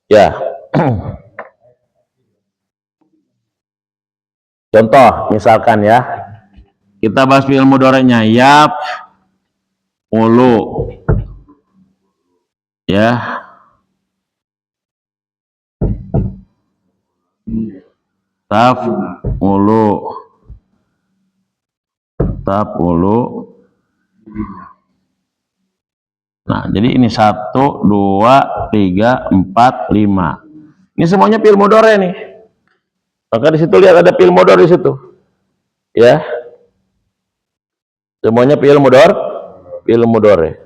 Ya. Contoh misalkan ya, kita bahas fi'il mudhari'nya yaf ulu ya, taf ulu. Nah, jadi ini 1, 2, 3, 4, 5. Ini semuanya fi'il mudhari nih. Maka di situ lihat ada fi'il mudhari di situ. Ya. Semuanya fi'il mudhari.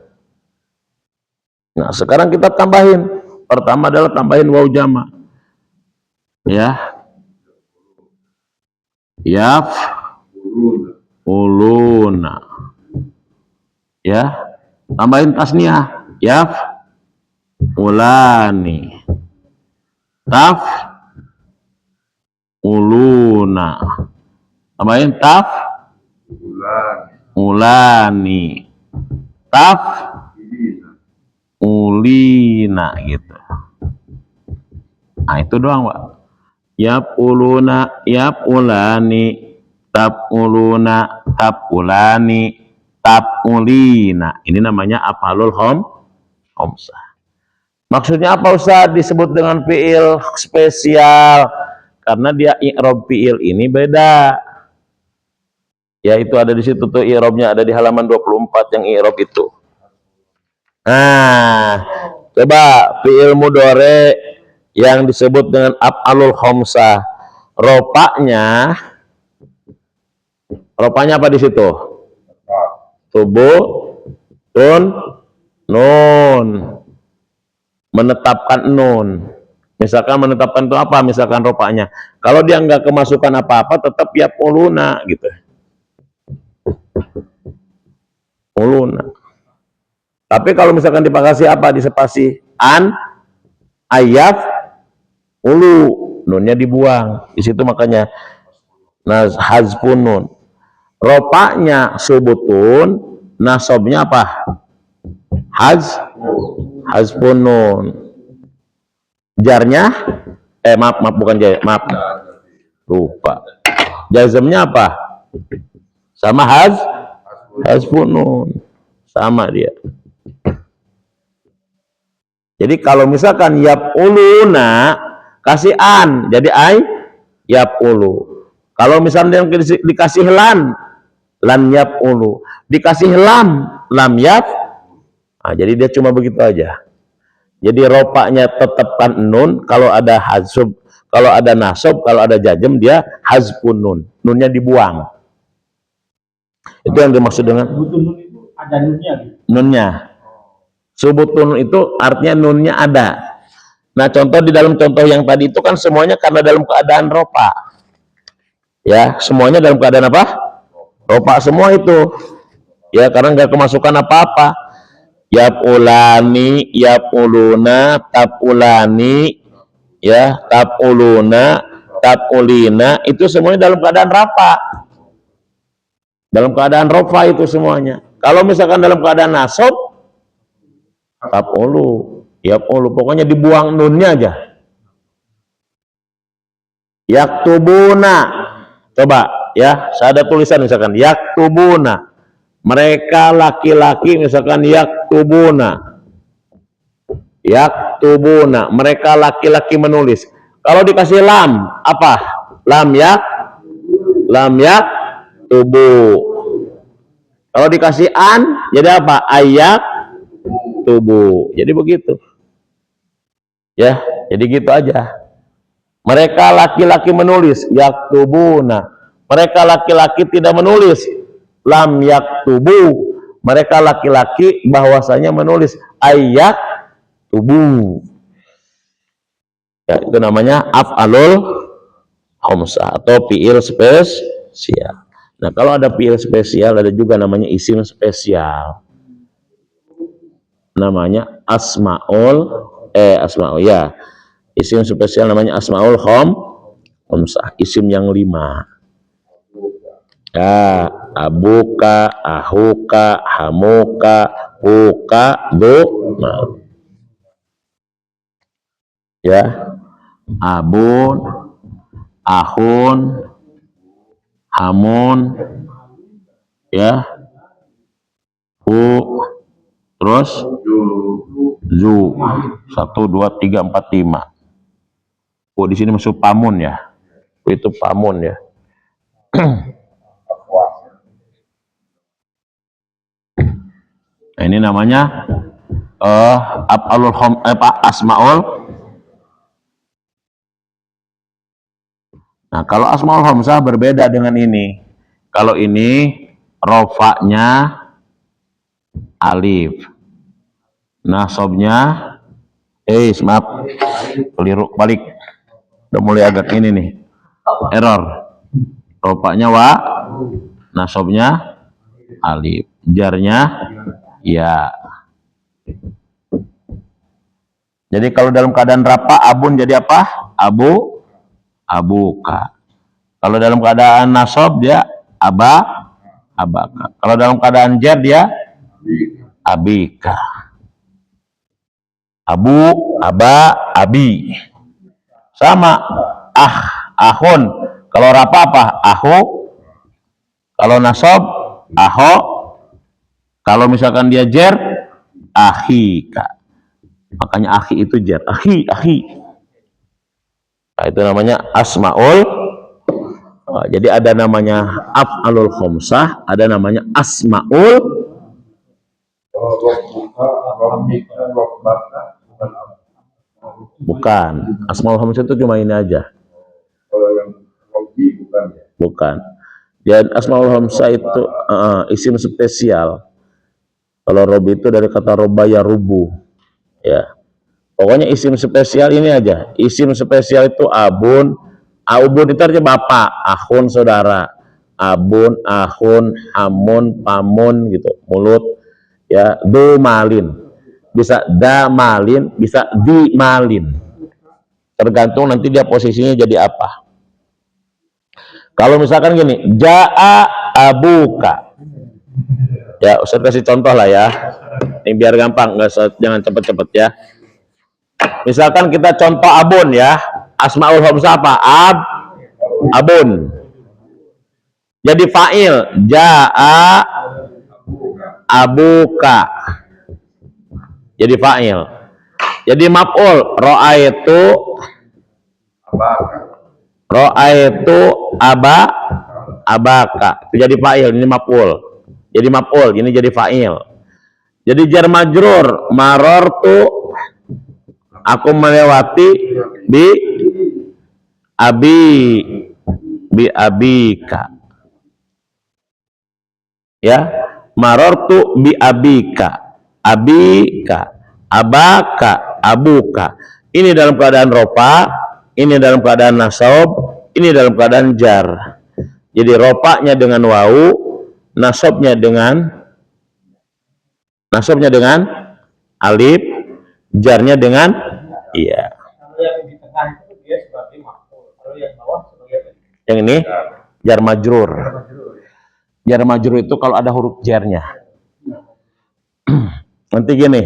Nah, sekarang kita tambahin. Pertama adalah tambahin wawu jama. Ya. Yaf uluna. Ya. Tambahin tasniyah. Yaf ulani. Taf uluna. Tambahin taf ulani. Taf ulina gitu. Nah, itu doang, Pak. Yap uluna, yap ulani, tap uluna, tap ulani, tap ulina. Ini namanya af'alul khamsah. Maksudnya apa Ustaz disebut dengan fi'il spesial? Karena dia i'rab fi'il ini beda. Ya, itu ada di situ tuh i'rabnya, ada di halaman 24 yang i'rab itu. Nah, coba fi'il mudhari yang disebut dengan af'alul khamsah. Ropanya apa di situ? Subuh, tun, nun. Menetapkan nun. Misalkan menetapkan itu apa? Misalkan ropanya. Kalau dia nggak kemasukan apa-apa, tetap ya uluna gitu. Uluna. Tapi kalau misalkan dipakasi apa? Disepasi an, ayaf, ulu, nunnya dibuang. Di situ makanya hazfun nun. Ropanya subutun, nasobnya apa? Hazfun nun. Jarnya maaf bukan jar, maaf. Lupa. Jazmnya apa? Sama hazfun nun. Sama dia. Jadi kalau misalkan yapuluna kasih an, jadi ay yapulu. Kalau misalnya dikasih lan yapulu. Dikasih lam yap. Nah, jadi dia cuma begitu aja. Jadi ropanya tetapkan nun, kalau ada hazf, kalau ada nasab, kalau ada jazm dia hazfun nun. Nunnya dibuang. Itu yang dimaksud dengan nun itu ada nunnya. Nunnya. Subutun itu artinya nunnya ada. Nah, contoh di dalam contoh yang tadi itu kan semuanya karena dalam keadaan ropa. Ya, semuanya dalam keadaan apa? Ropa semua itu. Ya, karena nggak kemasukan apa-apa. Yapulani, yapuluna, tapulani, ya, tapuluna, tapulina, itu semuanya dalam keadaan rapa. Dalam keadaan rofa itu semuanya. Kalau misalkan dalam keadaan nasab, tapulu, yapulu, pokoknya dibuang nunnya aja. Yaktubuna, coba ya, saya ada tulisan misalkan yaktubuna, mereka laki-laki misalkan yaktubuna, yaktubuna, mereka laki-laki menulis. Kalau dikasih lam, apa? Lam yak tubuh. Kalau dikasih an, jadi apa? Ayak tubuh. Jadi begitu. Ya, jadi gitu aja. Mereka laki-laki menulis, yaktubuna. Mereka laki-laki tidak menulis, lam yaktubu. Mereka laki-laki bahwasanya menulis ayak tubuh. Ya, itu namanya af'alul khamsah atau fi'il spesial. Nah, kalau ada fi'il spesial, ada juga namanya isim spesial. Namanya asmaul ya. Isim spesial namanya asmaul khamsah, isim yang 5. Ya, abuka, ahuka, hamuka, huka, duma. Ya, abun, ahun, hamun, ya, terus zu, 1, 2, 3, 4, 5. Di sini masuk pamun ya. Itu pamun ya. Nah, ini namanya asmaul. Nah, kalau asmaul khamsah berbeda dengan ini. Kalau ini rofaknya alif, nasabnya maaf, keliru, balik. Udah mulai agak ini nih, error. Rofaknya wa, nasabnya alif, jarnya ya. Jadi kalau dalam keadaan rafa, abun jadi apa? Abuka. Kalau dalam keadaan nasab dia abaka. Kalau dalam keadaan jar dia abika. Abu, aba, abi. Sama. Ahun. Kalau rafa apa? Ahu. Kalau nasab aho. Kalau misalkan dia jar akhika. Makanya akhi itu jar. Akhi. Nah, itu namanya asmaul. Jadi ada namanya af'alul khamsah, ada namanya asmaul. Bukan. Asmaul khamsah itu cuma ini aja. Kalau yang bukan ya? Bukan. Dan asmaul khamsah itu isim spesial. Kalau robi itu dari kata roba ya rubu. Ya. Pokoknya isim spesial ini aja. Isim spesial itu abun. Abun itu artinya bapak, ahun saudara. Abun, ahun, hamun, pamun gitu. Mulut. Ya, dumalin. Bisa damalin, bisa dimalin. Tergantung nanti dia posisinya jadi apa. Kalau misalkan gini, ja'a abuka. Ya, Ustaz kasih contoh lah ya. Ini biar gampang, jangan cepet-cepet ya. Misalkan kita contoh abun ya, asmaul khamsah apa? Abun. Jadi fa'il, ja'a abuka. Jadi fa'il. Jadi maf'ul, ra'aitu abaka. Itu jadi fa'il, ini maf'ul. Jadi maf'ul, ini jadi fa'il. Jadi jar majrur, marartu, aku melewati bi abika. Ya, marartu bi abika. abika, abaka, abuka. Ini dalam keadaan ropa, ini dalam keadaan nasab, ini dalam keadaan jar. Jadi ropanya dengan wau, nasabnya dengan alif, jarnya dengan iya. Kalau yang di tengah itu dia sebagai maf'ul. Kalau yang bawah sebagai Yang ini jar majrur. Jar majrur itu kalau ada huruf jarnya. Nanti gini.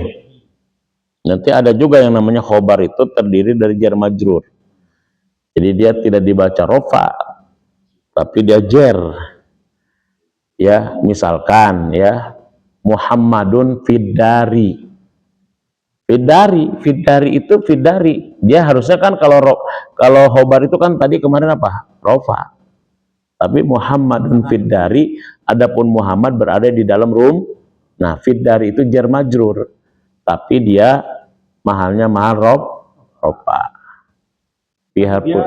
Nanti ada juga yang namanya khobar itu terdiri dari jar majrur. Jadi dia tidak dibaca rofa, tapi dia jar. Ya, misalkan ya Muhammadun fiddari. Fiddari itu fiddari. Dia harusnya kan kalau khobar itu kan tadi kemarin apa? Rofa. Tapi Muhammadun fiddari, adapun Muhammad berada di dalam rum. Nah, fiddari itu jar majrur. Tapi dia mahalnya mahal rofa. Biarpun dia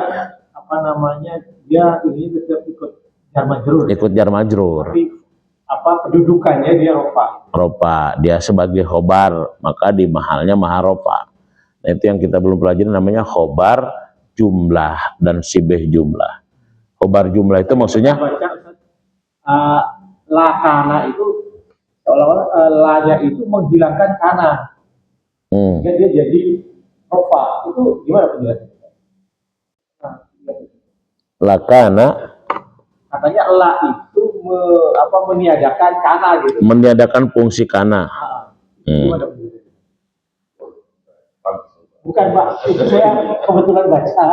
apa namanya, dia ini tetap ikut jar majrur. Ikut jar majrur. Tapi apa kedudukannya dia rofa. Rofa, dia sebagai khobar, maka di mahalnya mahal rofa. Nah, itu yang kita belum pelajari namanya khobar jumlah dan sibeh jumlah. Khobar jumlah itu maksudnya Baca lakana itu seolah-olah lanya itu menghilangkan kana. Dia jadi rofa. Itu gimana penjelasannya? lakana, Katanya la itu meniadakan kana gitu. meniadakan fungsi kana. Gimana penjelasannya? Bukan Pak, itu saya kebetulan baca.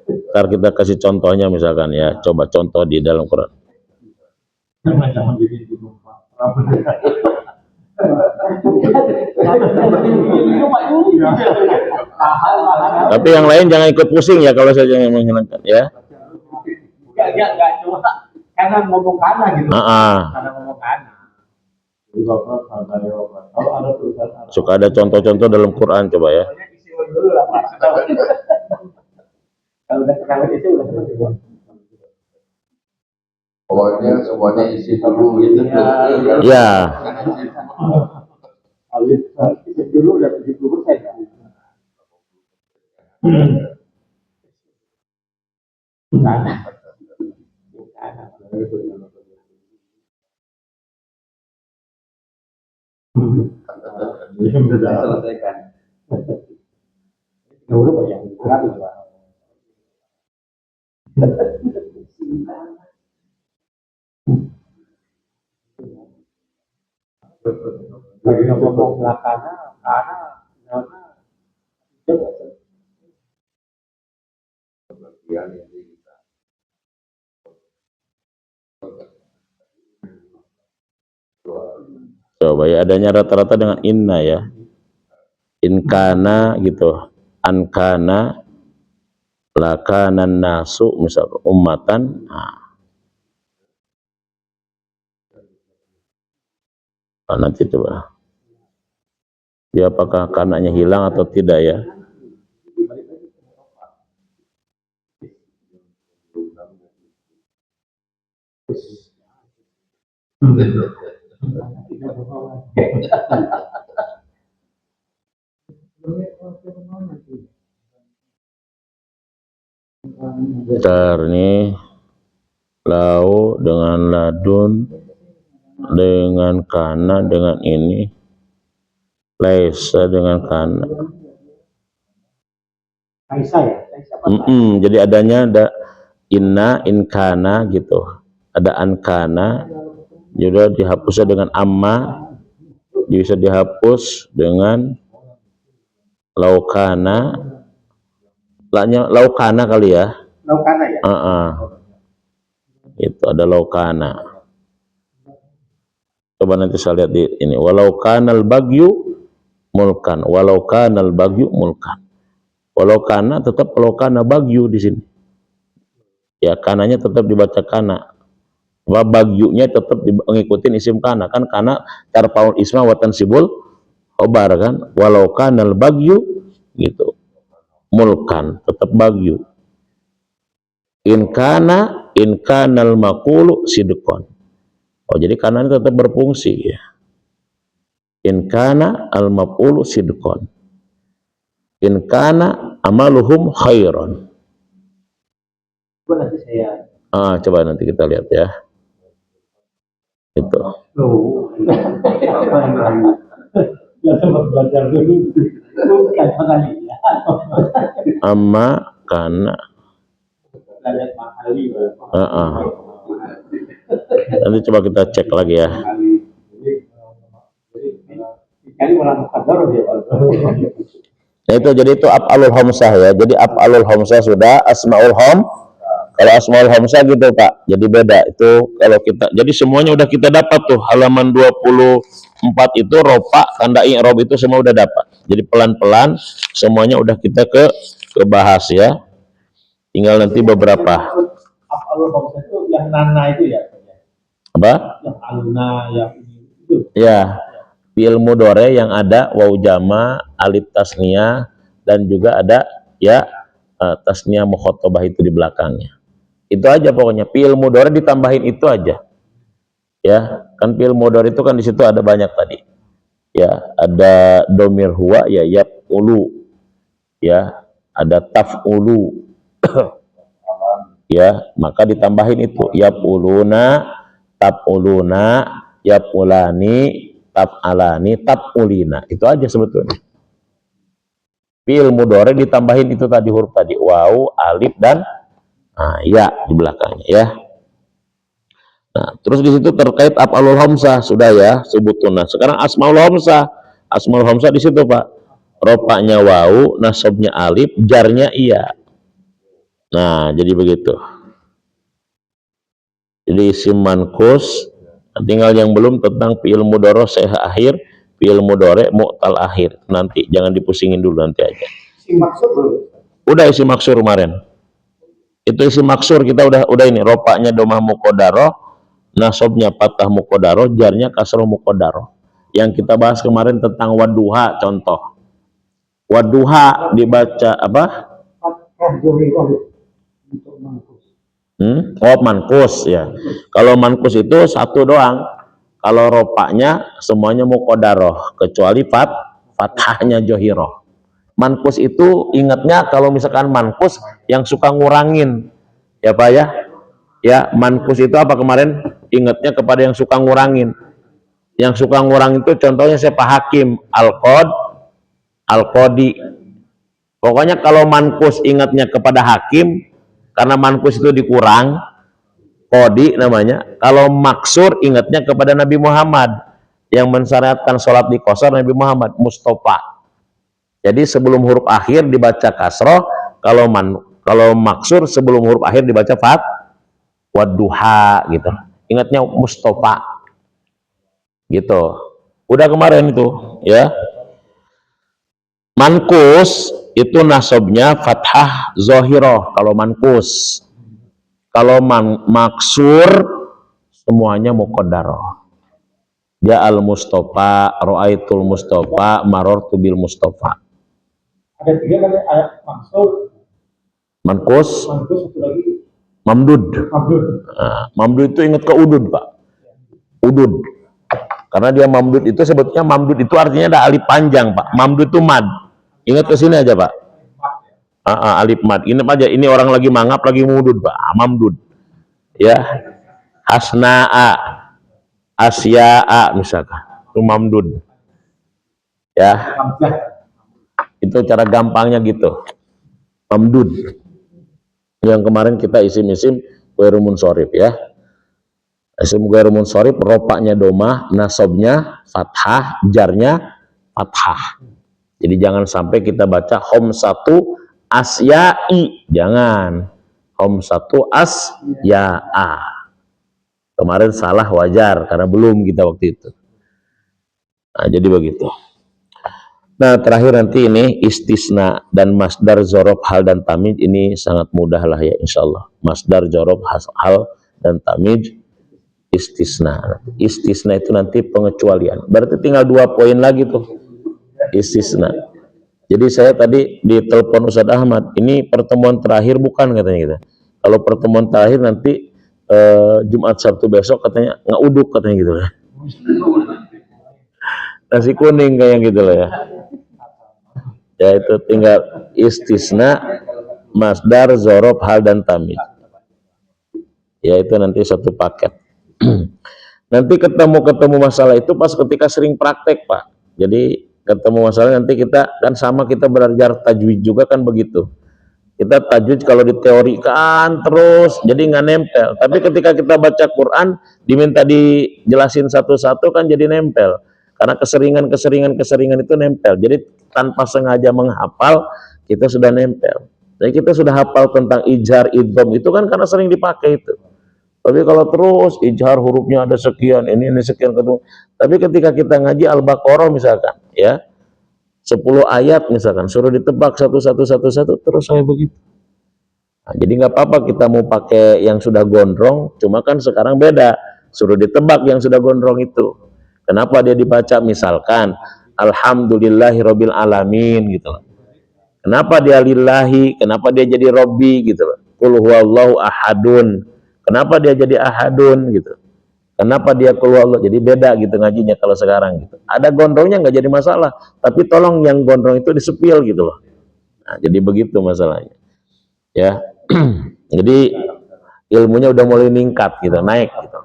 Ntar kita kasih contohnya misalkan ya, coba contoh di dalam Quran. Tapi yang lain jangan ikut pusing ya kalau saya jangan menghilangkan ya. Enggak cuma karena ngomong kana gitu. Karena ngomong kana. Suka ada contoh-contoh dalam Quran coba ya. Kalau udah kenal itu udah kenal juga. Pokoknya semuanya isi dulu gitu. Ya. Kalau isi dulu udah 70%. Selesaikan. Dulu banyak berapa Pak? Lagi ngomong belakangnya, Coba ya, adanya rata-rata dengan inna ya. Inkana gitu. Ankana lakanan nasu misal ummatan. Nah, nanti coba. Dia apakah kananya hilang atau tidak ya? Bentar nih, lau dengan ladun dengan kana dengan ini, laisa dengan kana. Jadi adanya ada inna, inkana gitu, ada ankana, juga dihapusnya dengan amma, bisa dihapus dengan laukana, laukana kali ya. Laukana ya. Itu ada laukana. Coba nanti saya lihat di ini. Walau kanal bagyu mulkan, walau kanal bagyu mulkan. Walau kana tetap walau kana bagyu di sini. Ya kananya tetap dibaca kana. Bagyunya tetap ngikutin isim kana, kan kana tarpaul isma watan sibul khobar kan. Walau kanal bagyu gitu. Mulkan tetap bagyu. In kanal makulu sidqon. Oh, jadi kanannya tetap berfungsi ya. In kana al maf'ulu sidqon. In kana amaluhum khairan. Nanti saya Coba nanti kita lihat ya. Itu. Ya sempat belajar dulu. Bukan sekali ya. Amma kana. Belajar mahali. Nanti coba kita cek lagi ya. Kali malah muqaddar dia. Nah itu jadi itu af'alul hamsah ya. Jadi af'alul hamsah sudah, asmaul hom. Kalau asmaul hamsah gitu Pak. Jadi beda itu kalau kita. Jadi semuanya udah kita dapat tuh halaman 24 itu rofa, tanda i'rab itu semua udah dapat. Jadi pelan-pelan semuanya udah kita kebahas ya. Tinggal nanti beberapa. Af'alul hamsah itu yang nana itu ya. Apa? Yang aluna yang itu. Ya. Fi'il mudhari yang ada waw jama, alif tasniyah dan juga ada ya tasniyah mukhatabah itu di belakangnya. Itu aja pokoknya. Fi'il mudhari ditambahin itu aja. Ya, kan fi'il mudhari itu kan di situ ada banyak tadi. Ya, ada domir huwa ya yaf'ulu. Ya, ada taf'ulu. Ya, maka ditambahin itu yaf'uluna, taf'uluna, yaf'ulani, taf'alani, taf'ulina. Itu aja sebetulnya. Fi'il mudhari ditambahin itu tadi huruf tadi waw, alif dan ya di belakangnya ya. Nah, terus di situ terkait af'alul hamsah sudah ya sebutun. Nah, sekarang asmaul hamsah. Asmaul hamsah di situ Pak. Rofa'nya waw, nasabnya alif, jarnya iya. Nah, jadi begitu. Jadi isim mankus. Tinggal yang belum tentang fi'il mudhari sahih akhir, fi'il mudhari mu'tal akhir. Nanti jangan dipusingin dulu nanti aja. Isim maksur belum? Udah isim maksur kemarin. Itu isim maksur kita udah ini rofa'nya domah muqaddarah, nasabnya fathah muqaddarah, jarnya kasrah muqaddarah. Yang kita bahas kemarin tentang wadduha contoh. Wadduha dibaca apa? Mankus ya. Kalau mankus itu satu doang. Kalau ropaknya semuanya muqaddarah kecuali fathahnya johiroh. Mankus itu ingatnya kalau misalkan mankus yang suka ngurangin ya Pak ya. Ya, mankus itu apa kemarin? Ingatnya kepada yang suka ngurangin. Yang suka ngurangin itu contohnya saya Pak Hakim, Al-Qadi. Pokoknya kalau mankus ingatnya kepada hakim karena mankus itu dikurang, qadi namanya. Kalau maksur ingatnya kepada Nabi Muhammad yang mensyariatkan sholat di qashar, Nabi Muhammad Mustafa. Jadi sebelum huruf akhir dibaca kasroh, kalau maksur sebelum huruf akhir dibaca wadduha gitu. Ingatnya Mustafa. Gitu. Udah kemarin itu ya. Mankus itu nasabnya fathah zohiroh kalau mankus. Kalau maksur semuanya muqaddarah. Ja'al Mustafa, ra'aitul Mustafa, marartu bil Mustafa. Ada tiga kali ayat maksur. Mankus, satu lagi mamdud. Mamdud itu ingat ke udud Pak. Udud. Karena dia mamdud itu sebetulnya mamdud itu artinya ada alif panjang Pak. Mamdud itu mad. Ingat ke sini aja Pak. Alif mad. Ini aja. Ini orang lagi mangap lagi mudud Pak. Mamdud. Ya. Hasna'a, asya'a misalkan. Itu mamdud. Ya. Itu cara gampangnya gitu. Mamdud. Yang kemarin kita isim-isim ghairu munsharif ya. Isim ghairu munsharif rofa'nya domah, nasabnya fathah, jarnya fathah. Jadi jangan sampai kita baca satu asya'i, jangan. Satu asya'a. Kemarin salah wajar karena belum kita waktu itu. Nah, jadi begitu. Nah, terakhir nanti ini istisna dan masdar zorob hal dan tamij ini sangat mudah lah ya insyaallah. Masdar zorob hal dan tamij istisna. Istisna itu nanti pengecualian. Berarti tinggal 2 poin lagi tuh. Istisna. Jadi saya tadi di telepon Ustadz Ahmad, ini pertemuan terakhir bukan katanya gitu. Kalau pertemuan terakhir nanti Jumat Sabtu besok katanya nggak uduk katanya gitu. nasi kuning kayak gitu loh ya. Ya itu tinggal istisna, masdar, zorof, hal dan tamyiz. Ya itu nanti satu paket. Nanti ketemu masalah itu pas ketika sering praktek, Pak. Jadi ketemu masalah nanti kita kan sama, kita belajar tajwid juga kan begitu. Kita tajwid kalau diteorikan terus jadi nggak nempel. Tapi ketika kita baca Quran diminta dijelasin satu-satu kan jadi nempel. Karena keseringan itu nempel. Jadi tanpa sengaja menghafal kita sudah nempel. Jadi kita sudah hafal tentang ijhar, idgham itu kan karena sering dipakai itu. Tapi kalau terus ijhar hurufnya ada sekian, ini sekian ketemu. Tapi ketika kita ngaji Al-Baqarah misalkan, ya 10 ayat misalkan, suruh ditebak satu terus saya begitu. Nah, jadi nggak apa-apa kita mau pakai yang sudah gondrong, cuma kan sekarang beda, suruh ditebak yang sudah gondrong itu. Kenapa dia dibaca misalkan Alhamdulillahirabbil alamin gitu loh. Kenapa dia lillahi, kenapa dia jadi robbi gitu loh. Qul huwallahu ahadun. Kenapa dia jadi ahadun gitu? Kenapa dia keluar Allah? Jadi beda gitu ngajinya kalau sekarang gitu. Ada gondrongnya nggak jadi masalah, tapi tolong yang gondrong itu disepil gitu loh. Nah, jadi begitu masalahnya. Ya. Jadi ilmunya udah mulai meningkat gitu, naik gitu.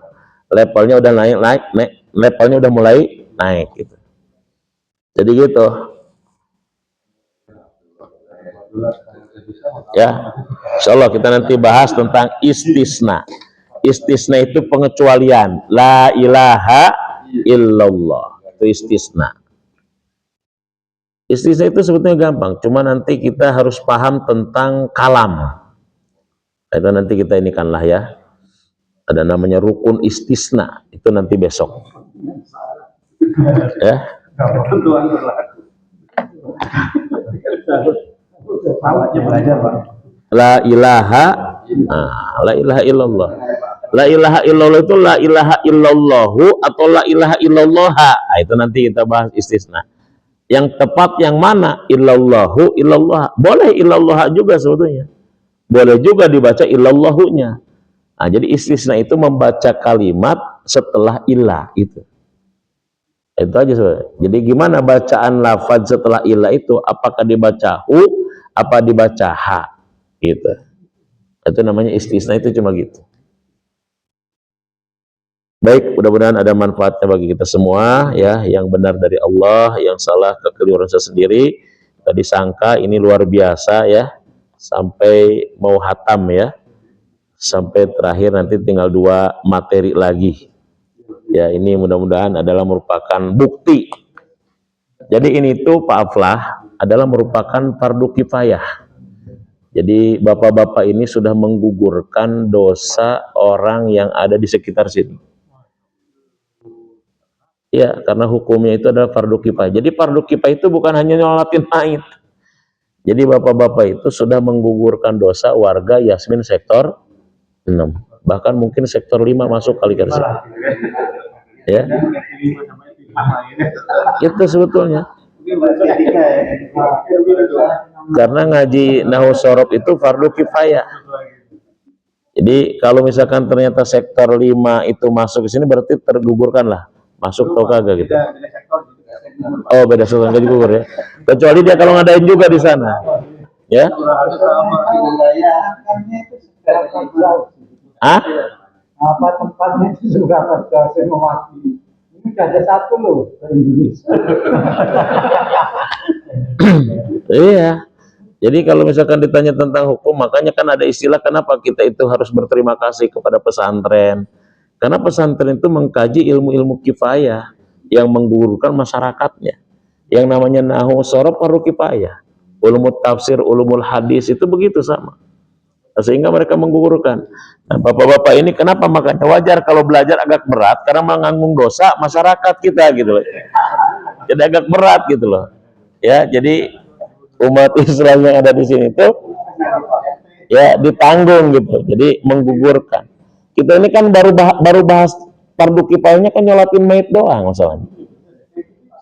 Levelnya udah naik, levelnya udah mulai naik gitu. Jadi gitu. Ya. Insyaallah kita nanti bahas tentang istisna. Istisna itu pengecualian. La ilaha illallah. Itu istisna. Istisna itu sebetulnya gampang. Cuma nanti kita harus paham tentang kalam. Itu nanti kita inikan lah ya. Ada namanya rukun istisna. Itu nanti besok. Ya. La ilaha, la ilaha illallah. La ilaha illallah itu la ilaha illallahu atau la ilaha illallaha. Nah, itu nanti kita bahas istisna. Yang tepat yang mana? Illallahu, illallah. Boleh illallah juga sebetulnya. Boleh juga dibaca illallahunya. Nah, jadi istisna itu membaca kalimat setelah ilah itu. Itu aja sebenarnya. Jadi gimana bacaan lafaz setelah ilah itu? Apakah dibaca hu, apa dibaca ha? Gitu. Itu namanya istisna, itu cuma gitu. Baik, mudah-mudahan ada manfaatnya bagi kita semua ya, yang benar dari Allah, yang salah kekeliruan saya sendiri. Tadi sangka ini luar biasa ya, sampai mau hatam ya. Sampai terakhir nanti tinggal 2 materi lagi. Ya, ini mudah-mudahan adalah merupakan bukti. Jadi ini tuh Pak Aflah adalah merupakan fardu kifayah. Jadi bapak-bapak ini sudah menggugurkan dosa orang yang ada di sekitar sini. Ya, karena hukumnya itu adalah fardu kifayah. Jadi fardu kifayah itu bukan hanya nyolatin haid. Jadi bapak-bapak itu sudah menggugurkan dosa warga Yasmin sektor 6. Bahkan mungkin sektor 5 masuk kali ke sini. Ya. Itu sebetulnya. Karena ngaji nahwu shorof itu fardu kifayah. Jadi kalau misalkan ternyata sektor 5 itu masuk ke sini berarti tergugurkan lah. Masuk atau kagak gitu. Oh, beda sektor, enggak digugur ya. Kecuali dia kalau ngadain juga di sana. Ya. Ah? Apa tempatnya itu sudah pada saya mewakili. Ini ada satu loh di Indonesia. Iya. Jadi kalau misalkan ditanya tentang hukum, makanya kan ada istilah kenapa kita itu harus berterima kasih kepada pesantren. Karena pesantren itu mengkaji ilmu-ilmu kifayah yang menggugurkan masyarakatnya. Yang namanya nahwu shorof fardu kifayah. Ulumul tafsir, ulumul hadis itu begitu sama. Sehingga mereka menggugurkan. Nah, bapak-bapak ini kenapa makanya wajar kalau belajar agak berat karena menganggung dosa masyarakat kita gitu loh. Jadi agak berat gitu loh. Ya, jadi umat Islam yang ada di sini itu ya ditanggung gitu. Jadi menggugurkan. Kita ini kan baru bahas fardu kifayahnya kan nyolatin mayit doang masalahnya.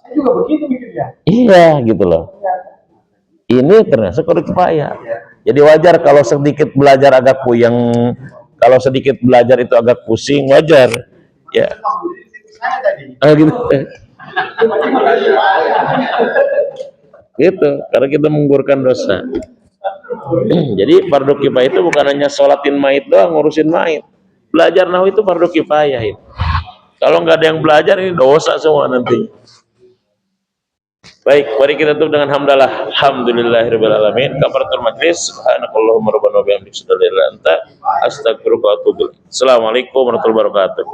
Saya juga begitu mikirnya. Iya gitu loh. Ini ternyata fardu kifayah. Jadi wajar kalau sedikit belajar agak puyeng, kalau sedikit belajar itu agak pusing, wajar. Ya. Gitu. Gitu, karena kita menggugurkan dosa. Jadi fardu kifayah itu bukan hanya sholatin mayit doang, ngurusin mayit. Belajar nahwu itu fardu kifayah itu. Kalau nggak ada yang belajar ini dosa semua nanti. Baik, mari kita tutup dengan hamdalah. Alhamdulillahirabbil alamin. Kafaratul majlis. Subhanakallahumma rabbana wa bihamdika asyhadu an la ilaha illa anta astaghfiruka wa atubu ilaik. Assalamualaikum warahmatullahi wabarakatuh.